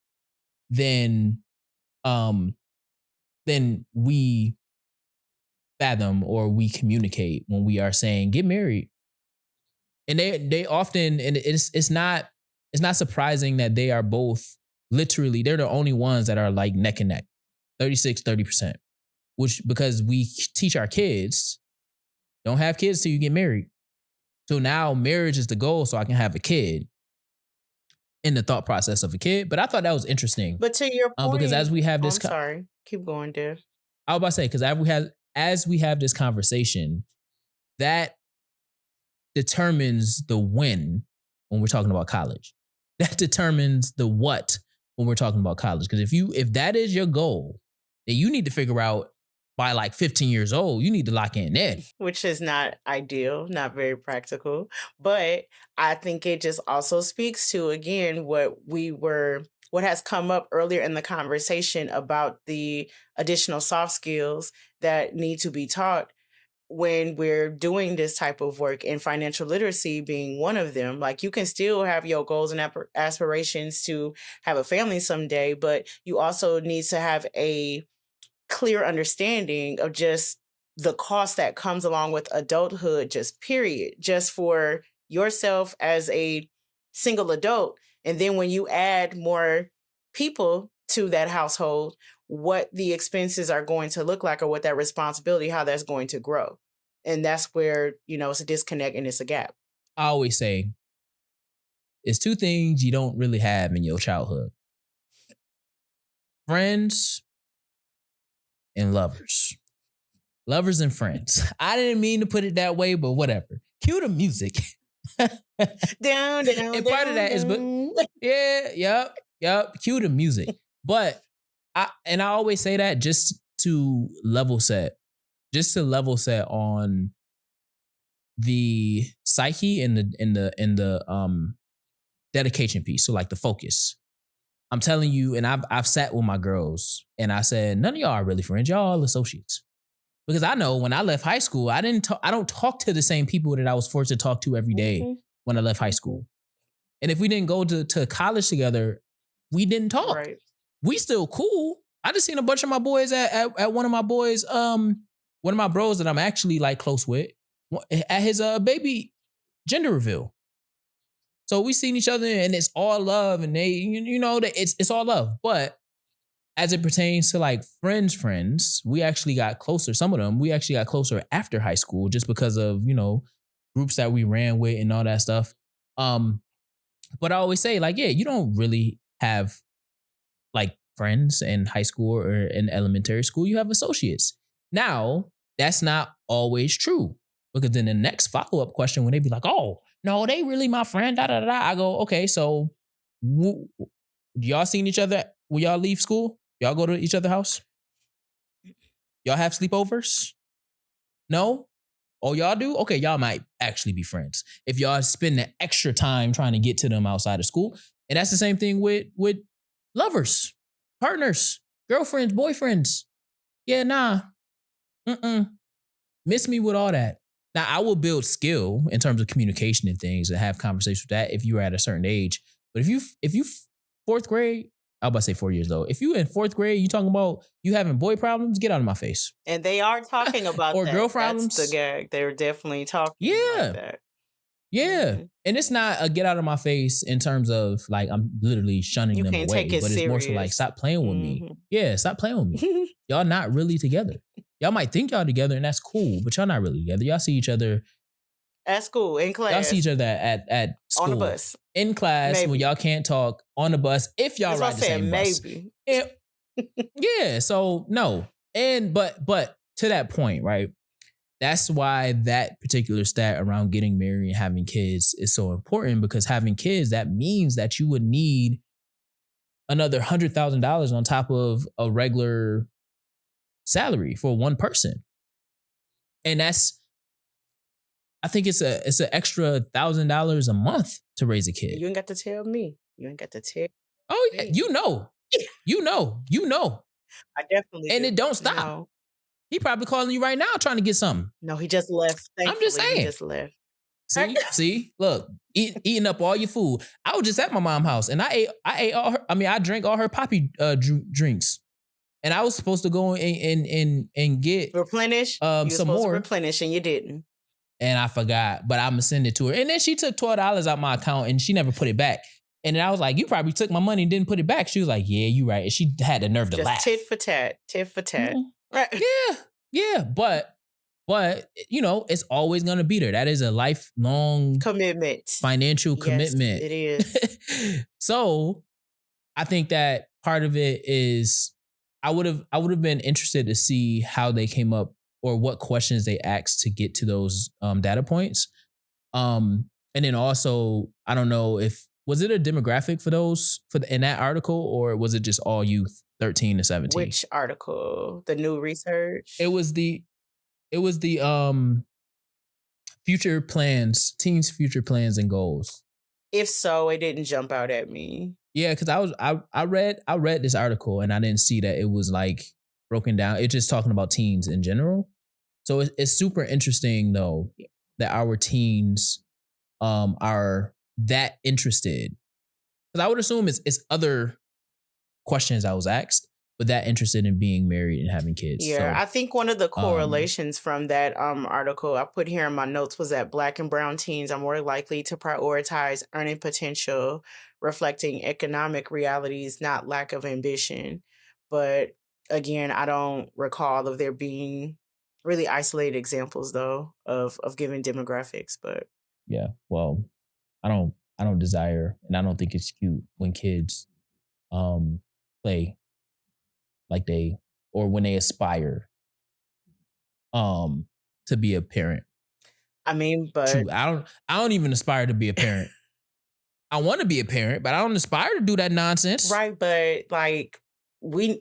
than we fathom or we communicate when we are saying get married. And they often, and it's not surprising that they are both literally, they're the only ones that are like neck and neck, 36-30%, which because we teach our kids, don't have kids till you get married. So now marriage is the goal so I can have a kid in the thought process of a kid. But I thought that was interesting. But to your point, Because as we have I'm this, sorry, keep going, dear. I was about to say, because as we have this conversation, that determines the when we're talking about college. That determines the what when we're talking about college. Because if that is your goal, then you need to figure out by like 15 years old, you need to lock in then. Which is not ideal, not very practical. But I think it just also speaks to, again, what has come up earlier in the conversation about the additional soft skills that need to be taught when we're doing this type of work, and financial literacy being one of them. Like, you can still have your goals and aspirations to have a family someday, but you also need to have a clear understanding of just the cost that comes along with adulthood, just period, just for yourself as a single adult. And then when you add more people to that household, what the expenses are going to look like, or what that responsibility, how that's going to grow. And that's where, it's a disconnect and it's a gap. I always say it's two things you don't really have in your childhood: friends and lovers. Lovers and friends. I didn't mean to put it that way, but whatever. Cue the music. Down, and part of that is, but yep. Cue the music. But I always say that just to level set on the psyche and the dedication piece. So like the focus. I'm telling you, and I've sat with my girls and I said, none of y'all are really friends. Y'all all associates. Because I know when I left high school, I don't talk to the same people that I was forced to talk to every day when I left high school. And if we didn't go to college together, we didn't talk. Right. We still cool. I just seen a bunch of my boys at one of my boys, one of my bros that I'm actually like close with, at his baby gender reveal. So we seen each other and it's all love, and it's all love. But as it pertains to like friends, we actually got closer. Some of them, we actually got closer after high school just because of, groups that we ran with and all that stuff. But I always say like, yeah, you don't really have like friends in high school or in elementary school. You have associates. Now, that's not always true, because then the next follow-up question, when they be like, oh, no, they really my friend, I go, okay, so y'all seen each other when y'all leave school? Y'all go to each other's house? Y'all have sleepovers? No? Oh, y'all do? Okay, y'all might actually be friends if y'all spend the extra time trying to get to them outside of school. And that's the same thing with lovers, partners, girlfriends, boyfriends. Yeah, nah. Miss me with all that. Now, I will build skill in terms of communication and things and have conversations with that if you are at a certain age. But if you fourth grade, I was about to say 4 years though. If you in fourth grade, you talking about you having boy problems, get out of my face. And they are talking about or that. girl problems. That's the gag. They're definitely talking like that. Yeah. Mm-hmm. And it's not a get out of my face in terms of like I'm literally shunning them away. But it's more so like, stop playing with me. Yeah, stop playing with me. Y'all not really together. Y'all might think y'all together and that's cool, but y'all not really together. Y'all see each other at school, in class. Y'all see each other at school. On the bus. In class, maybe. When y'all can't talk. On the bus, if y'all ride the same bus. Maybe. Yeah, so no. And but to that point, right? That's why that particular stat around getting married and having kids is so important, because having kids, that means that you would need another $100,000 on top of a regular salary for one person. And I think it's an extra $1,000 a month to raise a kid. You ain't got to tell me. You ain't got to tell Oh yeah, me. you know. I definitely And do. it don't stop. No. He probably calling you right now trying to get something. No, he just left. I'm just Thankfully, he saying. just left. See, look, eating up all your food. I was just at my mom's house and I ate all her. I mean, I drank all her poppy drinks, and I was supposed to go and get replenish. You were some supposed more to replenish, and you didn't. And I forgot, but I'm gonna send it to her. And then she took $12 out my account and she never put it back. And then I was like, "You probably took my money and didn't put it back." She was like, "Yeah, you right." And she had the nerve to Just laugh. tit for tat, tit for tat. Mm-hmm. Right? Yeah, but you know, it's always gonna be there. That is a lifelong commitment, financial commitment. It is. So I think that part of it is I would have been interested to see how they came up or what questions they asked to get to those data points. And then also, I don't know if was it a demographic for those in that article, or was it just all youth 13 to 17? Which article? The new research? It was the future plans, teens' future plans and goals. If so, it didn't jump out at me. Yeah, because I read this article and I didn't see that it was like broken down. It's just talking about teens in general. So it's super interesting though that our teens are that interested. Because I would assume it's other questions I was asked, but that interested in being married and having kids. Yeah, so, I think one of the correlations from that article I put here in my notes was that Black and brown teens are more likely to prioritize earning potential, reflecting economic realities, not lack of ambition. But again, I don't recall of there being really isolated examples though of given demographics. But yeah, well, I don't desire, and I don't think it's cute when kids play like they, or when they aspire to be a parent. I mean, but true, I don't even aspire to be a parent. I want to be a parent, but I don't aspire to do that nonsense. Right, but like we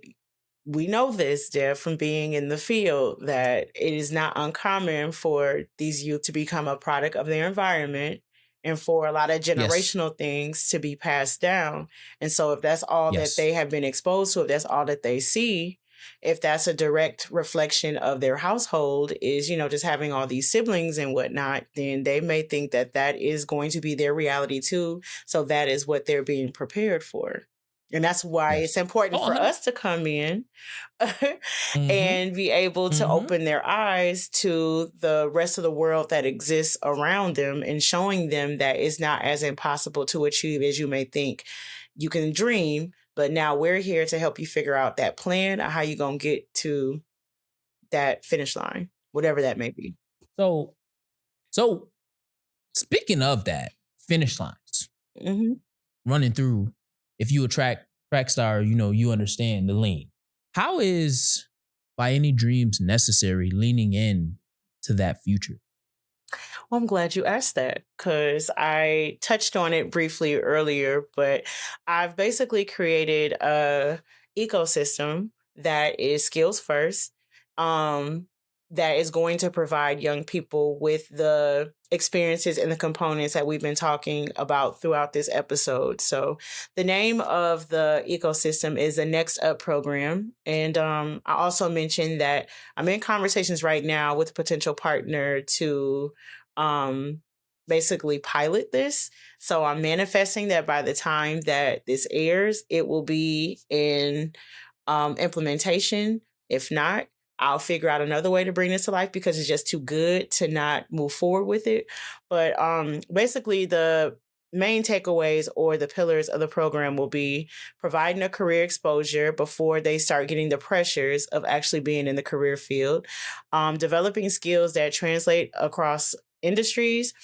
know this, Jeff, from being in the field, that it is not uncommon for these youth to become a product of their environment and for a lot of generational things to be passed down. And so if that's all that they have been exposed to, if that's all that they see, if that's a direct reflection of their household is, just having all these siblings and whatnot, then they may think that that is going to be their reality too. So that is what they're being prepared for. And that's why it's important for us to come in and be able to open their eyes to the rest of the world that exists around them and showing them that it's not as impossible to achieve as you may think. You can dream, but now we're here to help you figure out that plan of how you're going to get to that finish line, whatever that may be. So speaking of that, finish lines, running through, if you a track star, you understand the lean. How is by any dreams necessary leaning in to that future? Well, I'm glad you asked that because I touched on it briefly earlier, but I've basically created a ecosystem that is skills first, that is going to provide young people with the experiences and the components that we've been talking about throughout this episode. So the name of the ecosystem is the Next Up program. And I also mentioned that I'm in conversations right now with a potential partner to basically pilot this. So I'm manifesting that by the time that this airs, it will be in implementation. If not, I'll figure out another way to bring this to life because it's just too good to not move forward with it. But basically the main takeaways or the pillars of the program will be providing a career exposure before they start getting the pressures of actually being in the career field, developing skills that translate across industries,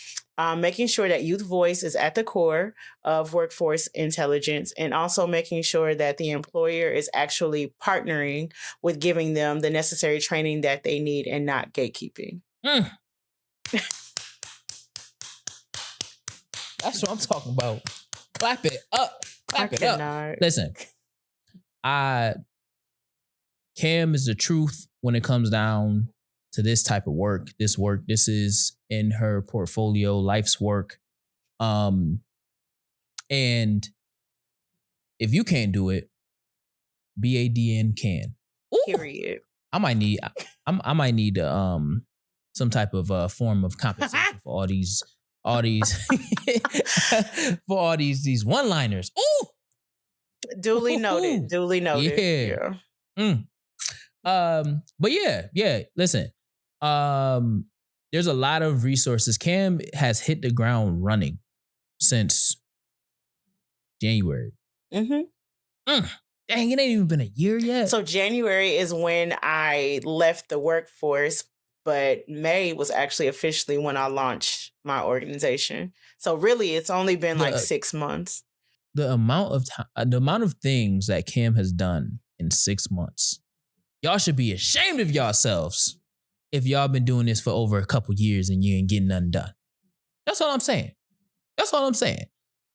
making sure that youth voice is at the core of workforce intelligence, and also making sure that the employer is actually partnering with giving them the necessary training that they need and not gatekeeping. That's what I'm talking about. Clap it up. Clap it up. Cannot. Listen, Cam is the truth when it comes down to this type of work. This is in her portfolio, life's work. And if you can't do it, BADN can. Ooh. Period. I might need some type of form of compensation for all these for all these one-liners. Ooh. Duly noted. Duly noted. Yeah. But yeah. Listen, there's a lot of resources. Cam has hit the ground running since January. Dang, it ain't even been a year yet. So January is when I left the workforce, but May was actually officially when I launched my organization. So really, it's only been like 6 months. The amount of things that Cam has done in 6 months. Y'all should be ashamed of yourselves if y'all been doing this for over a couple years and you ain't getting nothing done. That's all I'm saying.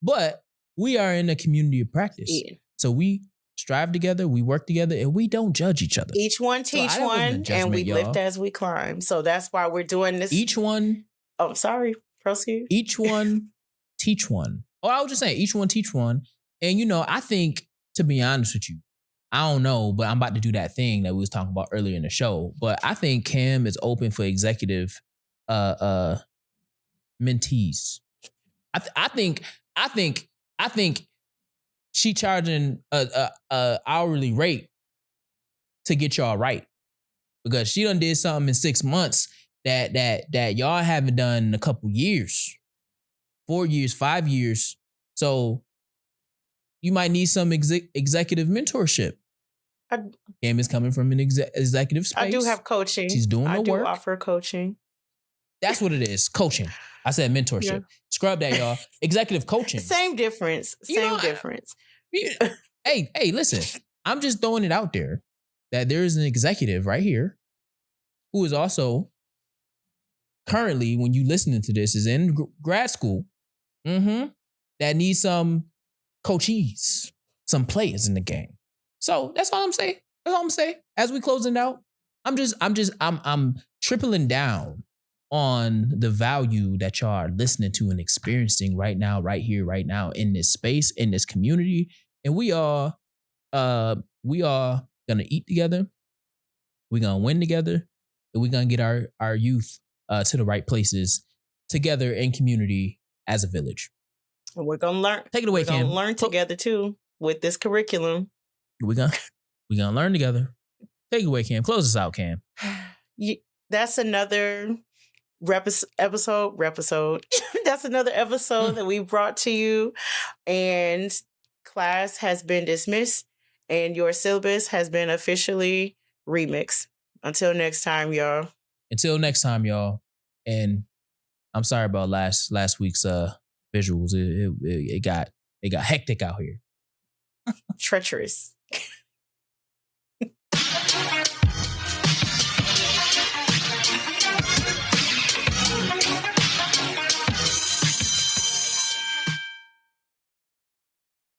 But we are in a community of practice. Yeah. So we strive together, we work together, and we don't judge each other. Each one teach one, and we lift as we climb. So that's why we're doing this. Each one. Oh, sorry. Proceed. Each one teach one. Oh, I was just saying, each one teach one. And I think, to be honest with you, I don't know, but I'm about to do that thing that we was talking about earlier in the show. But I think Cam is open for executive mentees. I think she charging a hourly rate to get y'all right, because she done did something in 6 months that y'all haven't done in a couple years, 4 years, 5 years. So you might need some executive mentorship. Cam is coming from an executive space. I do have coaching. She's doing the work. I do offer coaching. That's what it is. Coaching. I said mentorship. Yeah. Scrub that, y'all. Executive coaching. Same difference. Difference. Hey, listen. I'm just throwing it out there that there is an executive right here who is also currently, when you listening to this, is in grad school. That needs some coachees, some players in the game. So that's all I'm saying. As we closing out, I'm tripling down on the value that y'all are listening to and experiencing right now, right here, right now, in this space, in this community. And we are gonna eat together. We're gonna win together, and we're gonna get our youth to the right places together in community as a village. And we're gonna learn. Take it away, Cam. We're gonna learn together too with this curriculum. We're gonna learn together. Take it away, Cam. Close us out, Cam. That's another episode. That's another episode that we brought to you, and class has been dismissed, and your syllabus has been officially remixed. Until next time, y'all. And I'm sorry about last week's visuals. It got hectic out here. Treacherous.